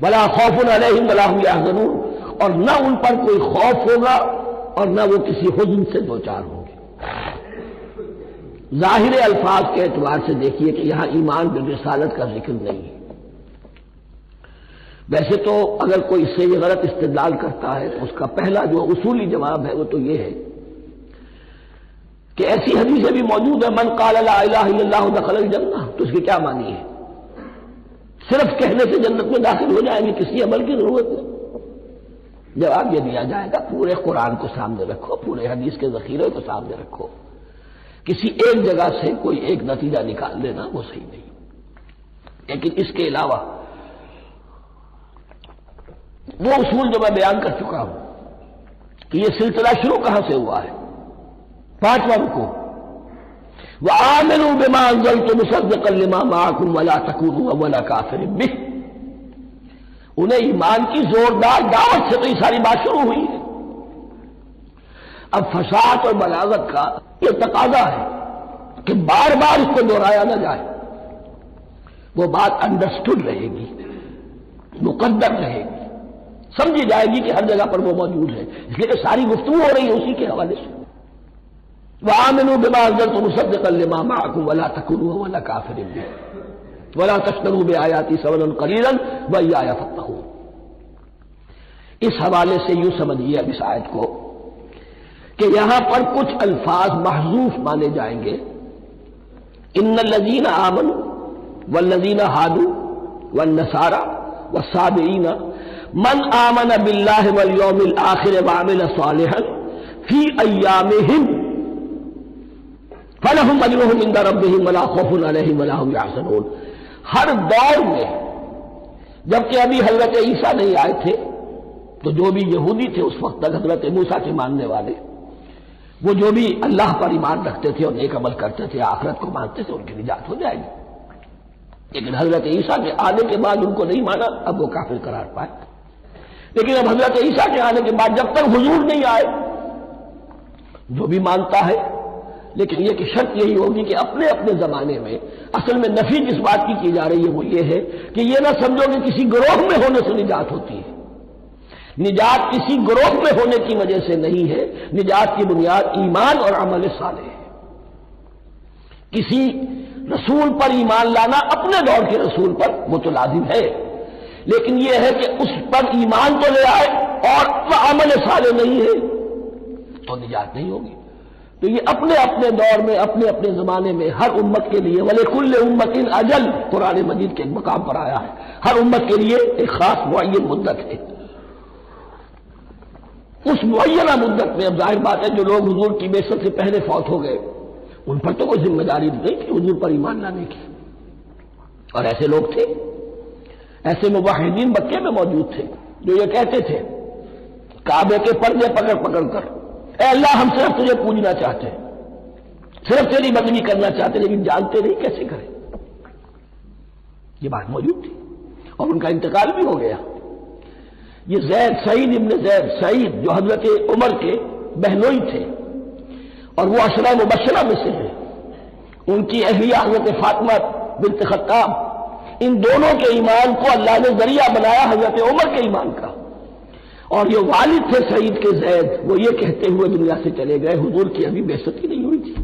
ولا خوف علیہم ولا هم یحزنون، اور نہ ان پر کوئی خوف ہوگا اور نہ وہ کسی حزن سے دوچار ہوں گے۔ ظاہر الفاظ کے اعتبار سے دیکھیے کہ یہاں ایمان بالرسالت کا ذکر نہیں ہے۔ ویسے تو اگر کوئی اس سے یہ غلط استدلال کرتا ہے تو اس کا پہلا جو اصولی جواب ہے وہ تو یہ ہے کہ ایسی حدیثیں بھی موجود ہیں، من قال لا الہ الا اللہ دخل الجنہ، تو اس کی کیا معنی ہے؟ صرف کہنے سے جنت میں داخل ہو جائیں گے، کسی عمل کی ضرورت نہیں؟ جواب یہ دیا جائے گا پورے قرآن کو سامنے رکھو، پورے حدیث کے ذخیرے کو سامنے رکھو، کسی ایک جگہ سے کوئی ایک نتیجہ نکال لینا وہ صحیح نہیں۔ لیکن اس کے علاوہ وہ اصول جو میں بیان کر چکا ہوں کہ یہ سلسلہ شروع کہاں سے ہوا ہے، 5واں رکوع، وآمنوا بما انزلت مصدقا لما معكم ولا تكونوا اول كافر به، انہیں ایمان کی زوردار دعوت سے تو یہ ساری بات شروع ہوئی ہے۔ اب فصاحت اور بلاغت کا یہ تقاضا ہے کہ بار بار اس کو دہرایا نہ جائے، وہ بات انڈرسٹوڈ رہے گی، مقدر رہے گی، سمجھی جائے گی کہ ہر جگہ پر وہ موجود ہے، اس لیے کہ ساری گفتگو ہو رہی ہے اسی کے حوالے سے۔ وآمنوا بما انزلت مصدقا لما معكم ولا تكونوا اول كافر به ولا تشتروا بآياتي ثمنا قليلا وإياي فاتقون۔ اس حوالے سے یوں سمجھیے اب اس آیت کو کہ یہاں پر کچھ الفاظ محذوف مانے جائیں گے، ان الذين آمنوا والذين هادوا والنصارى والصابئين من آمن بالله واليوم الآخر وعمل صالحا في أيامهم فلهم اجرهم عند ربهم ولا خوف عليهم ولا هم يحزنون۔ ہر دور میں جبکہ ابھی حضرت عیسیٰ نہیں آئے تھے تو جو بھی یہودی تھے اس وقت تک حضرت موسیٰ کے ماننے والے، وہ جو بھی اللہ پر ایمان رکھتے تھے اور نیک عمل کرتے تھے، آخرت کو مانتے تھے، ان کی نجات ہو جائے گی۔ لیکن حضرت عیسیٰ کے آنے کے بعد ان کو نہیں مانا، اب وہ کافر قرار پائے۔ لیکن اب حضرت عیسیٰ کے آنے کے بعد جب تک حضور نہیں آئے جو بھی مانتا ہے، لیکن یہ کہ شرط یہی ہوگی کہ اپنے اپنے زمانے میں اصل میں نفی جس بات کی جا رہی ہے وہ یہ ہے کہ یہ نہ سمجھو کہ کسی گروہ میں ہونے سے نجات ہوتی ہے، نجات کسی گروہ میں ہونے کی وجہ سے نہیں ہے، نجات کی بنیاد ایمان اور عمل صالح ہے۔ کسی رسول پر ایمان لانا اپنے دور کے رسول پر وہ تو لازم ہے، لیکن یہ ہے کہ اس پر ایمان تو لے آئے اور وہ عمل صالح نہیں ہے تو نجات نہیں ہوگی۔ تو یہ اپنے اپنے دور میں اپنے اپنے زمانے میں ہر امت کے لیے وَلِكُلِّ أُمَّةٍ أَجَلٌ قرآن مجید کے ایک مقام پر آیا ہے، ہر امت کے لیے ایک خاص معین مدت ہے۔ اس معینہ مدت میں اب ظاہر بات ہے جو لوگ حضور کی بعثت سے پہلے فوت ہو گئے ان پر تو کوئی ذمہ داری نہیں تھی حضور پر ایمان لانے کی، اور ایسے لوگ تھے، ایسے موحدین مکے میں موجود تھے جو یہ کہتے تھے کعبے کے پردے پکڑ پکڑ کر، اے اللہ ہم صرف تجھے پوجنا چاہتے ہیں، صرف تیری بندگی کرنا چاہتے ہیں، لیکن جانتے نہیں کیسے کریں۔ یہ بات موجود تھی اور ان کا انتقال بھی ہو گیا۔ یہ زید، سعید ابن زید، سعید جو حضرت عمر کے بہنوئی تھے اور وہ عشرہ مبشرہ میں سے ہیں، ان کی اہلیہ حضرت فاطمہ بنت خطاب، ان دونوں کے ایمان کو اللہ نے ذریعہ بنایا حضرت عمر کے ایمان کا، اور یہ والد تھے سعید کے زید، وہ یہ کہتے ہوئے دنیا سے چلے گئے حضور کی ابھی بعثت ہی نہیں ہوئی تھی،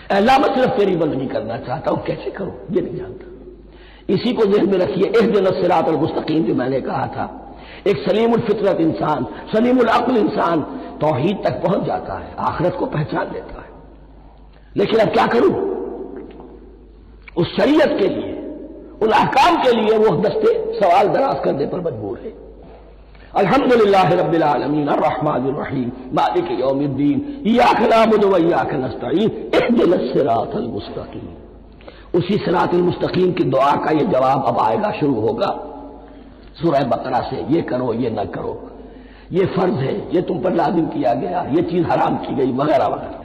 اے اللہ میں صرف تیری بندگی کرنا چاہتا ہوں، کیسے کروں یہ نہیں جانتا۔ اسی کو ذہن میں رکھیے، اہدنا الصراط المستقیم جو میں نے کہا تھا، ایک سلیم الفطرت انسان، سلیم العقل انسان توحید تک پہنچ جاتا ہے، آخرت کو پہچان لیتا ہے، لیکن اب کیا کروں؟ اس شریعت کے لیے، ان احکام کے لیے وہ دستے سوال دراز کرنے پر مجبور ہے۔ الحمدللہ رب العالمین الرحمن الرحیم مالک یوم الدین ایاک نعبد و ایاک نستعین اہدنا الصراط المستقیم۔ اسی صراط المستقیم کی دعا کا یہ جواب اب آئے گا، شروع ہوگا سورہ بقرہ سے، یہ کرو یہ نہ کرو، یہ فرض ہے، یہ تم پر لازم کیا گیا، یہ چیز حرام کی گئی، وغیرہ وغیرہ۔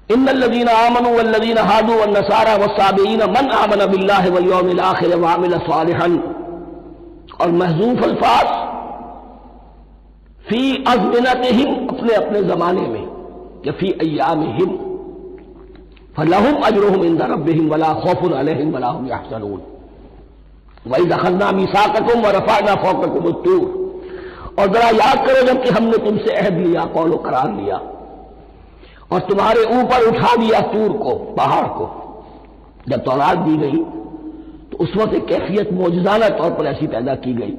ان الذين آمنوا والذين هادوا والنصارى والصابئين من آمن بالله واليوم الآخر وعمل صالحا، اور محذوف الفاظ فی ازمنتہم، اپنے اپنے زمانے میں، کہ فی ایامہم، فلہم اجرہم عند ربہم ولا خوف علیہم ولا هم یحزنون۔ وَإِذْ أَخَذْنَا مِیثَاقَکُمْ وَرَفَعْنَا فَوْقَکُمُ الطُّورَ، اور ذرا یاد کرو جب کہ ہم نے تم سے عہد لیا، قول و قرار لیا، اور تمہارے اوپر اٹھا دیا طور کو، پہاڑ کو۔ جب تورات دی گئی تو اس وقت ایک کیفیت معجزانہ طور پر ایسی پیدا کی گئی،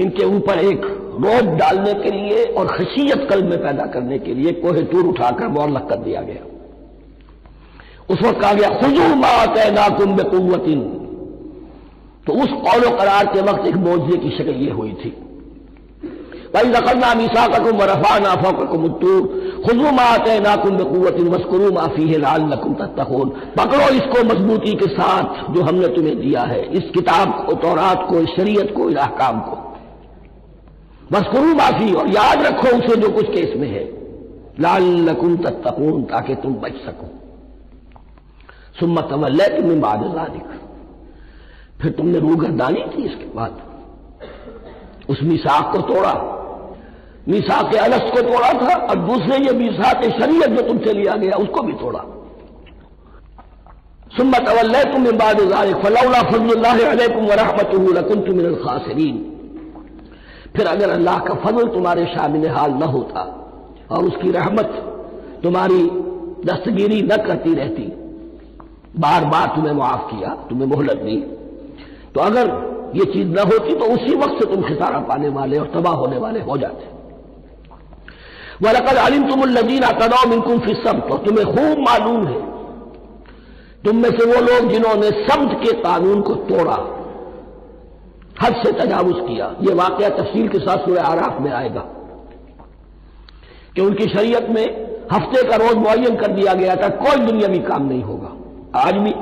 ان کے اوپر ایک روب ڈالنے کے لیے اور خشیت قلب میں پیدا کرنے کے لیے کوہ طور اٹھا کر معلق کر دیا گیا۔ اس وقت کہا گیا خذوا ما آتیناکم بقوۃ، تو اس قول و قرار کے وقت ایک معجزے کی شکل یہ ہوئی تھی۔ وَإِذْ أَخَذْنَا مِیثَاقَکُمْ وَرَفَعْنَا فَوْقَکُمُ الطُّورَ خُذُوا مَا آتَیْنَاکُمْ بِقُوَّةٍ وَاذْکُرُوا مَا فِیہِ لَعَلَّکُمْ تَتَّقُونَ، پکڑو اس کو مضبوطی کے ساتھ جو ہم نے تمہیں دیا ہے، اس کتاب کو، تورات کو، اس شریعت کو، اس احکام کو۔ وَاذْکُرُوا مَا فِیہ، اور یاد رکھو اسے جو کچھ کہ اس میں ہے، لَعَلَّکُمْ تَتَّقُونَ، تاکہ تم بچ سکو۔ ثُمَّ تَوَلَّیْتُم مِّن بَعْدِ ذَلِکَ، پھر تم نے روگردانی کی اس کے بعد، اس میثاق کو توڑا، میثاق الست کو توڑا تھا، اور دوسرے یہ میثاق شریعت جو تم سے لیا گیا اس کو بھی توڑا۔ ثم تولیتم من بعد ذلک فلولا فضل اللہ علیکم ورحمتہ لکنتم من الخاسرین، پھر اگر اللہ کا فضل تمہارے شامل حال نہ ہوتا اور اس کی رحمت تمہاری دستگیری نہ کرتی رہتی، بار بار تمہیں معاف کیا، تمہیں مہلت دی، تو اگر یہ چیز نہ ہوتی تو اسی وقت سے تم خسارہ پانے والے اور تباہ ہونے والے ہو جاتے۔ وَلَقَدْ عَلِمْتُمُ الَّذِينَ اعْتَدَوْا مِنْكُمْ فِي السَّبْتِ، اور تمہیں خوب معلوم ہے تم میں سے وہ لوگ جنہوں نے سبت کے قانون کو توڑا، حد سے تجاوز کیا۔ یہ واقعہ تفصیل کے ساتھ سورہ اعراف میں آئے گا کہ ان کی شریعت میں ہفتے کا روز معین کر دیا گیا تھا، کوئی دنیاوی کام نہیں ہوگا۔ آج بھی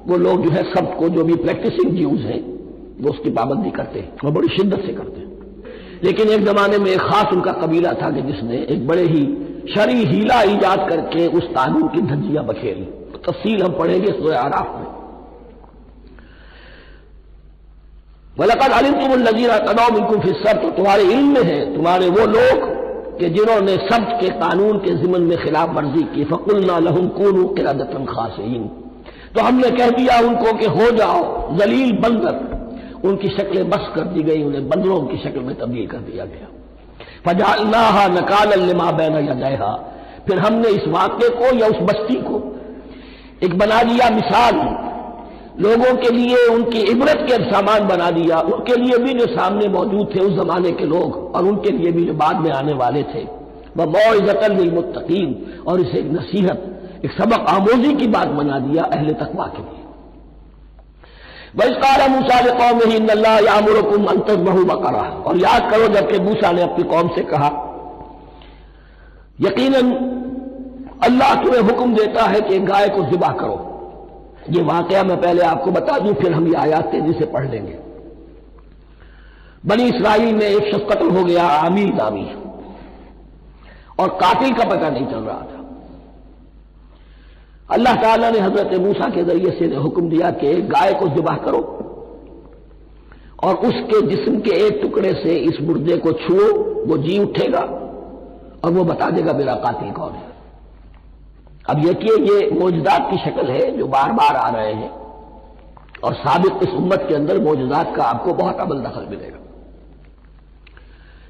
وہ لوگ جو ہے سبت کو، جو بھی پریکٹسنگ جیوز ہیں، وہ اس کی پابندی کرتے ہیں اور بڑی شدت سے کرتے ہیں، لیکن ایک زمانے میں ایک خاص ان کا قبیلہ تھا کہ جس نے ایک بڑے ہی شرعی ہیلا ایجاد کر کے اس قانون کی دھجیاں بکھیری۔ تفصیل ہم پڑھیں گے سورہ اعراف میں۔ وَلَقَدْ عَلِمْتُمُ الَّذِينَ اعْتَدَوْا مِنْكُمْ فِي السَّبْتِ، تمہارے علم میں ہے تمہارے وہ لوگ کہ جنہوں نے سبت کے قانون کے ضمن میں خلاف ورزی کی، فَقُلْنَا لَهُمْ كُونُوا قِرَدَةً خَاسِئِينَ، تو ہم نے کہہ دیا ان کو کہ ہو جاؤ ذلیل بندر، ان کی شکلیں بس کر دی گئی، انہیں بندروں کی شکل میں تبدیل کر دیا گیا۔ فَجَعَلْنَاهَا نَكَالًا لِمَا بَيْنَ يَدَيْهَا، پھر ہم نے اس واقعے کو یا اس بستی کو ایک بنا دیا مثال، لوگوں کے لیے ان کی عبرت کے سامان بنا دیا، ان کے لیے بھی جو سامنے موجود تھے اس زمانے کے لوگ اور ان کے لیے بھی جو بعد میں آنے والے تھے، وَمَوْعِظَةً لِّلْمُتَّقِينَ، اور اسے ایک نصیحت، ایک سبق آموزی کی بات بنا دیا اہل تقویٰ کے لیے۔ وَإِذْ قَالَ مُوسَىٰ لِقَوْمِهِ إِنَّ اللَّهَ يَأْمُرُكُمْ أَن تَذْبَحُوا بَقَرَةً، اور یاد کرو جبکہ موسیٰ نے اپنی قوم سے کہا یقیناً اللہ تمہیں حکم دیتا ہے کہ گائے کو ذبح کرو۔ یہ واقعہ میں پہلے آپ کو بتا دوں، پھر ہم یہ آیات تیزی سے پڑھ لیں گے۔ بنی اسرائیل میں ایک شخص قتل ہو گیا، عامر نامی، اور قاتل کا پتہ نہیں چل رہا تھا۔ اللہ تعالیٰ نے حضرت موسیٰ کے ذریعے سے حکم دیا کہ ایک گائے کو ذبح کرو اور اس کے جسم کے ایک ٹکڑے سے اس مردے کو چھوؤ، وہ جی اٹھے گا اور وہ بتا دے گا میرا قاتل کون ہے۔ اب یہ معجزات کی شکل ہے جو بار بار آ رہے ہیں، اور سابق اس امت کے اندر معجزات کا آپ کو بہت عمل دخل ملے گا۔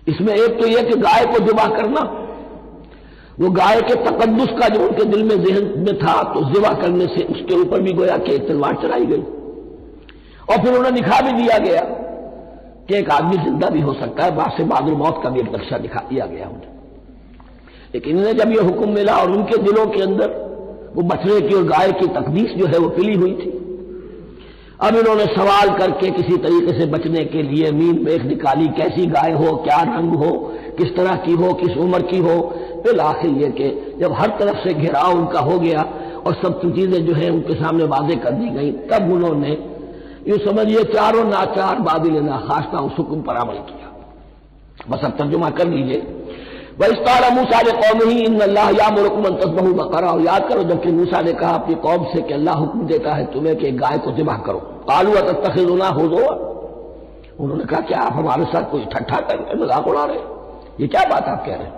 اس میں ایک تو یہ کہ گائے کو ذبح کرنا، وہ گائے کے تقدس کا جو ان کے دل میں ذہن میں تھا، تو ذبح کرنے سے اس کے اوپر بھی گویا کہ ایک تلوار چلائی گئی، اور پھر انہیں دکھا بھی دیا گیا کہ ایک آدمی زندہ بھی ہو سکتا ہے، بعد سے بعد الموت کا بھی ایک نقشہ دکھا دیا گیا انہیں۔ لیکن انہیں جب یہ حکم ملا اور ان کے دلوں کے اندر وہ بچڑے کی اور گائے کی تقدیس جو ہے وہ پلی ہوئی تھی، اب انہوں نے سوال کر کے کسی طریقے سے بچنے کے لیے مین میخ نکالی، کیسی گائے ہو، کیا رنگ ہو، کس طرح کی ہو، کس عمر کی ہو۔ بالآخر یہ کہ جب ہر طرف سے گھیراؤ ان کا ہو گیا اور سب چیزیں جو ہیں ان کے سامنے واضح کر دی گئیں، تب انہوں نے یوں سمجھیے چاروں ناچار بادل ناخواستہ اس حکم پر عمل کیا۔ بس اب ترجمہ کر لیجئے۔ وَإِذْ قَالَ مُوسَىٰ لِقَوْمِهِ إِنَّ اللَّهَ يَأْمُرُكُمْ أَن تَذْبَحُوا بَقَرَةً، اور یاد کرو جبکہ موسیٰ نے کہا اپنی قوم سے کہ اللہ حکم دیتا ہے تمہیں کہ گائے کو ذبح کرو۔ قَالُوا أَتَتَّخِذُنَا هُزُوًا، انہوں نے کہا کیا آپ ہمارے ساتھ کوئی ٹھٹھا کر رہے ہیں، مذاق اڑا رہے ہیں، یہ کیا بات آپ کہہ رہے ہیں؟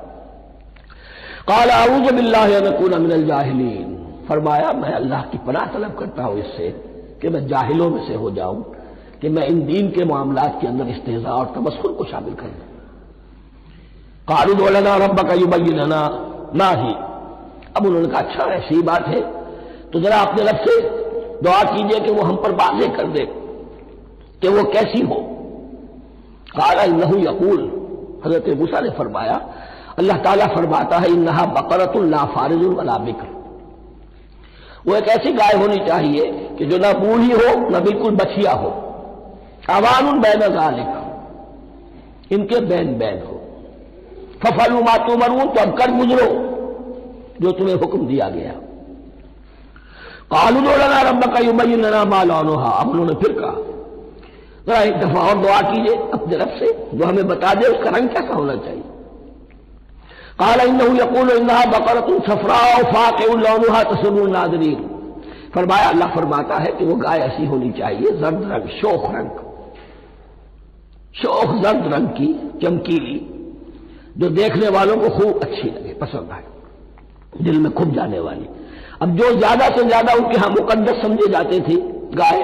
قَالَ أَعُوذُ بِاللَّهِ أَنْ أَكُونَ مِنَ الْجَاهِلِينَ، فرمایا میں اللہ کی پناہ طلب کرتا ہوں اس سے کہ میں جاہلوں میں سے ہو جاؤں، کہ میں ان دین کے معاملات کے اندر استہزاء اور تمسخر کو شامل کر دوں۔ قالوا ادع لنا ربك يبين لنا ما هي، اب انہوں نے کہا اچھا ایسی بات ہے تو ذرا اپنے رب سے دعا کیجئے کہ وہ ہم پر واضح کر دے کہ وہ کیسی ہو۔ قال انه يقول، حضرت موسیٰ نے فرمایا اللہ تعالیٰ فرماتا ہے انها بقرۃ لا فارض ولا بکر، وہ ایک ایسی گائے ہونی چاہیے کہ جو نہ بوڑھی ہو نہ بالکل بچیا ہو، اوان بین ذالک، ان کے بین بین ہو، فَفَعَلُوا مَا تُؤْمَرُونَ، تو اب کر گزرو جو تمہیں حکم دیا گیا۔ قَالُوا ادْعُ لَنَا رَبَّكَ يُبَيِّن لَنَا مَا لَوْنُهَا، اب انہوں نے پھر کہا ذرا ایک دفعہ اور دعا کیجئے اپنے رب سے جو ہمیں بتا دے اس کا رنگ کیسا ہونا چاہیے۔ قَالَ إِنَّهُ يَقُولُ إِنَّهَا بَقَرَةٌ صَفْرَاءُ فَاقِعٌ لَوْنُهَا تَسُرُّ النَّاظِرِينَ، فرمایا اللہ فرماتا ہے کہ وہ گائے ایسی ہونی چاہیے زرد رنگ، شوخ رنگ، شوخ زرد رنگ کی، چمکیلی، جو دیکھنے والوں کو خوب اچھی لگے، پسند آئے، دل میں کھب جانے والی۔ اب جو زیادہ سے زیادہ ان کے ہاں مقدس سمجھے جاتے تھے گائے،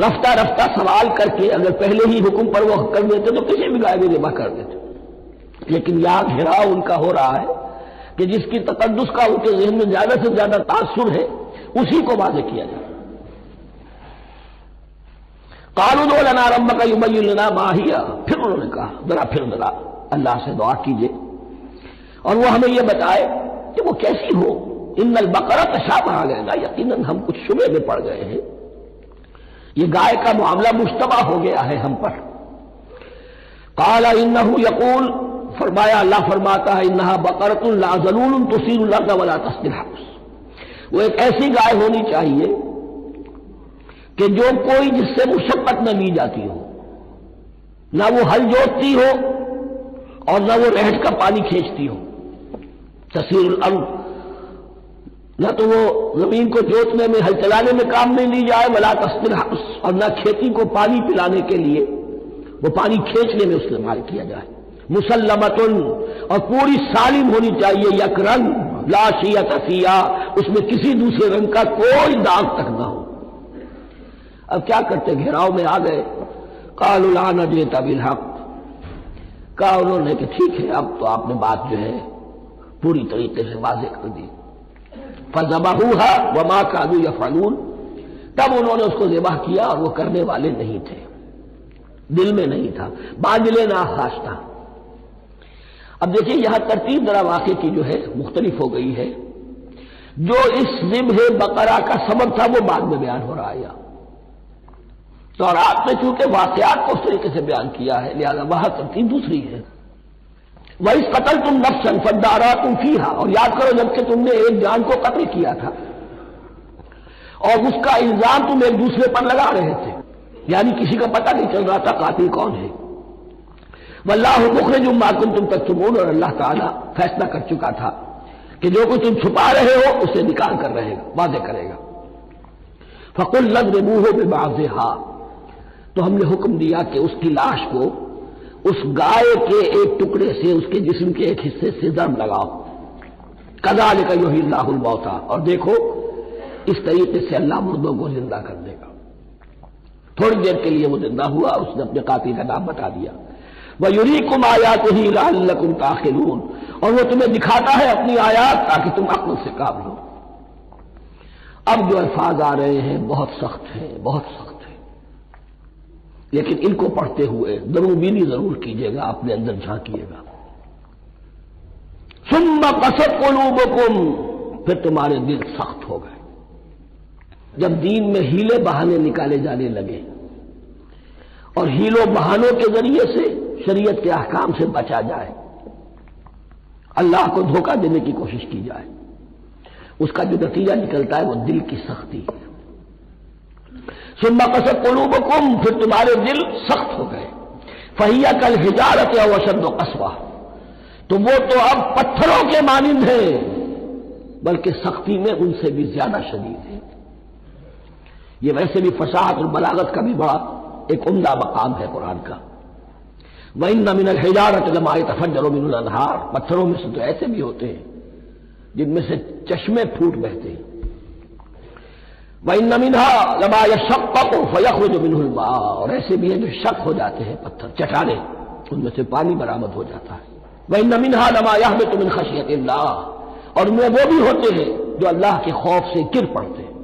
رفتہ رفتہ سوال کر کے اگر پہلے ہی حکم پر وہ کر دیتے تو کسی بھی گائے کو ذبح کر دیتے، لیکن یہاں گھیراؤ ان کا ہو رہا ہے کہ جس کی تقدس کا ان کے ذہن میں زیادہ سے زیادہ تاثر ہے اسی کو واضح کیا جائے۔ قالوا ادع لنا ربك يبين لنا ما هي، پھر انہوں نے کہا ذرا اللہ سے دعا کیجئے اور وہ ہمیں یہ بتائے کہ وہ کیسی ہو۔ ان البقرہ تشابہ علینا، یقیناً ہم کچھ شبہ میں پڑ گئے ہیں، یہ گائے کا معاملہ مشتبہ ہو گیا ہے ہم پر۔ قال انه يقول، فرمایا اللہ فرماتا ہے انها بقرۃ لا ذلول تثير الارض ولا تسقي الحرث، وہ ایک ایسی گائے ہونی چاہیے کہ جو کوئی جس سے مشقت نہ لی جاتی ہو، نہ وہ ہل جوتتی ہو اور نہ وہ رہٹ کا پانی کھینچتی ہو۔ تسیر الارض، نہ تو وہ زمین کو جوتنے میں ہل چلانے میں کام میں لی جائے، ولا تسقي الحرث، اور نہ کھیتی کو پانی پلانے کے لیے وہ پانی کھینچنے میں استعمال کیا جائے۔ مسلمتن، اور پوری سالم ہونی چاہیے، یک رنگ، لا شیۃ فیہا، اس میں کسی دوسرے رنگ کا کوئی داغ تک نہ ہو۔ اب کیا کرتے، گھیراؤ میں آ گئے۔ قالوا الآن جئت بالحق، کہا انہوں نے کہ ٹھیک ہے اب تو آپ نے بات جو ہے پوری طریقے سے واضح کر دی. فذبحوها وما كانوا يفعلون، تب انہوں نے اس کو ذبح کیا اور وہ کرنے والے نہیں تھے، دل میں نہیں تھا، باطل ناخواش تھا. اب دیکھیں یہاں ترتیب ذرا واقعے کی جو ہے مختلف ہو گئی ہے. جو اس ذبح بقرہ کا سبب تھا وہ بعد میں بیان ہو رہا ہے. تو اور آپ نے چونکہ واقعات کو اس طریقے سے بیان کیا ہے لہذا وہاں ترتیب دوسری ہے. وَإِذْ قَتَلْتُمْ نَفْسًا فَادَّارَأْتُمْ فِيهَا، اور یاد کرو جبکہ تم نے ایک جان کو قتل کیا تھا اور اس کا الزام تم ایک دوسرے پر لگا رہے تھے، یعنی کسی کا پتہ نہیں چل رہا تھا قاتل کون ہے. وَاللَّهُ مُخْرِجٌ مَا كُنتُمْ تَكْتُمُونَ، اور اللہ تعالیٰ فیصلہ کر چکا تھا کہ جو کچھ تم چھپا رہے ہو اسے نکال کر رہے گا، واضح کرے گا. فَقُلْ اضْرِبُوهُ بِبَعْضِهَا، تو ہم نے حکم دیا کہ اس کی لاش کو اس گائے کے ایک ٹکڑے سے اس کے جسم کے ایک حصے سے ضرب لگاؤ. کذالک یحیی اللہ الموتیٰ، اور دیکھو اس طریقے سے اللہ مردوں کو زندہ کر دے گا. تھوڑی دیر کے لیے وہ زندہ ہوا، اس نے اپنے قاتل کا نام بتا دیا. وَيُرِيكُمْ آیاتہ لَعَلَّکُمْ تَعْقِلُونَ، اور وہ تمہیں دکھاتا ہے اپنی آیات تاکہ تم عقل سے کام لو. اب جو الفاظ آ رہے ہیں بہت سخت ہیں، بہت سخت، لیکن ان کو پڑھتے ہوئے ضرور ضرور کیجیے گا، اپنے اندر جھانکیے گا. ثم قست قلوبکم، پھر تمہارے دل سخت ہو گئے جب دین میں ہیلے بہانے نکالے جانے لگے اور ہیلوں بہانوں کے ذریعے سے شریعت کے احکام سے بچا جائے، اللہ کو دھوکہ دینے کی کوشش کی جائے. اس کا جو نتیجہ نکلتا ہے وہ دل کی سختی ہے. ثم قست قلوبکم، پھر تمہارے دل سخت ہو گئے. فہی کالحجارۃ او اشد قسوہ، تو وہ تو اب پتھروں کے مانند ہیں بلکہ سختی میں ان سے بھی زیادہ شدید ہے. یہ ویسے بھی فصاحت اور بلاغت کا بھی بڑا ایک عمدہ مقام ہے قرآن کا. وَإِنَّ مِنَ الْحِجَارَةِ لَمَا يَتَفَجَّرُ مِنْهُ الْأَنْهَارُ، پتھروں میں سے تو ایسے بھی ہوتے ہیں جن میں سے چشمے پھوٹ بہتے ہیں. وَإِنَّ مِنْهَا لَمَا يَشَقَّقُ فَيَخْرُجُ مِنْهُ الْمَاءُ، اور ایسے بھی ہیں جو شق ہو جاتے ہیں، پتھر چٹانیں، ان میں سے پانی برآمد ہو جاتا ہے. وَإِنَّ مِنْهَا لَمَا يَهْبِطُ مِنْ خَشْيَةِ اللَّهِ، اور ان میں وہ بھی ہوتے ہیں جو اللہ کے خوف سے گر پڑتے ہیں.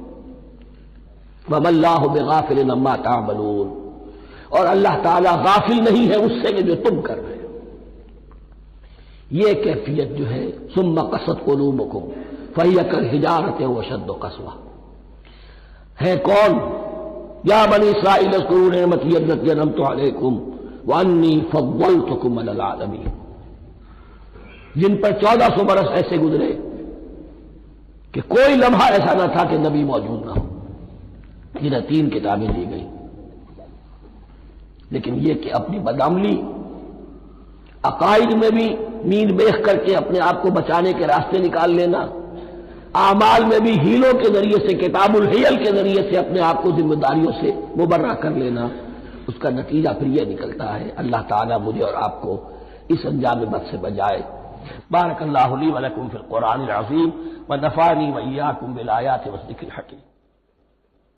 وَمَا اللَّهُ بِغَافِلٍ عَمَّا تَعْمَلُونَ، اور اللہ تعالیٰ غافل نہیں ہے اس سے کہ جو تم کر رہے ہو. یہ کیفیت جو ہے ثم قست قلوبکم فہی کالحجارۃ او اشد قسوہ ہے. کون؟ یا بنی اسرائیل اذکروا نعمتی التي انعمت علیکم وانی فضلتکم علی العالمین، جن پر 1400 برس ایسے گزرے کہ کوئی لمحہ ایسا نہ تھا کہ نبی موجود نہ ہو. جنہیں 3 کتابیں دی گئی، لیکن یہ کہ اپنی بدعملی، عقائد میں بھی نیند بیخ کر کے اپنے آپ کو بچانے کے راستے نکال لینا، اعمال میں بھی ہیلوں کے ذریعے سے، کتاب الحیل کے ذریعے سے اپنے آپ کو ذمہ داریوں سے مبرہ کر لینا، اس کا نتیجہ پھر یہ نکلتا ہے. اللہ تعالیٰ مجھے اور آپ کو اس انجام بد سے بچائے. بارک اللہ لی و لکم فی القرآن العظیم ونفعنی وإیاکم بالآیات والذکر الحکیم.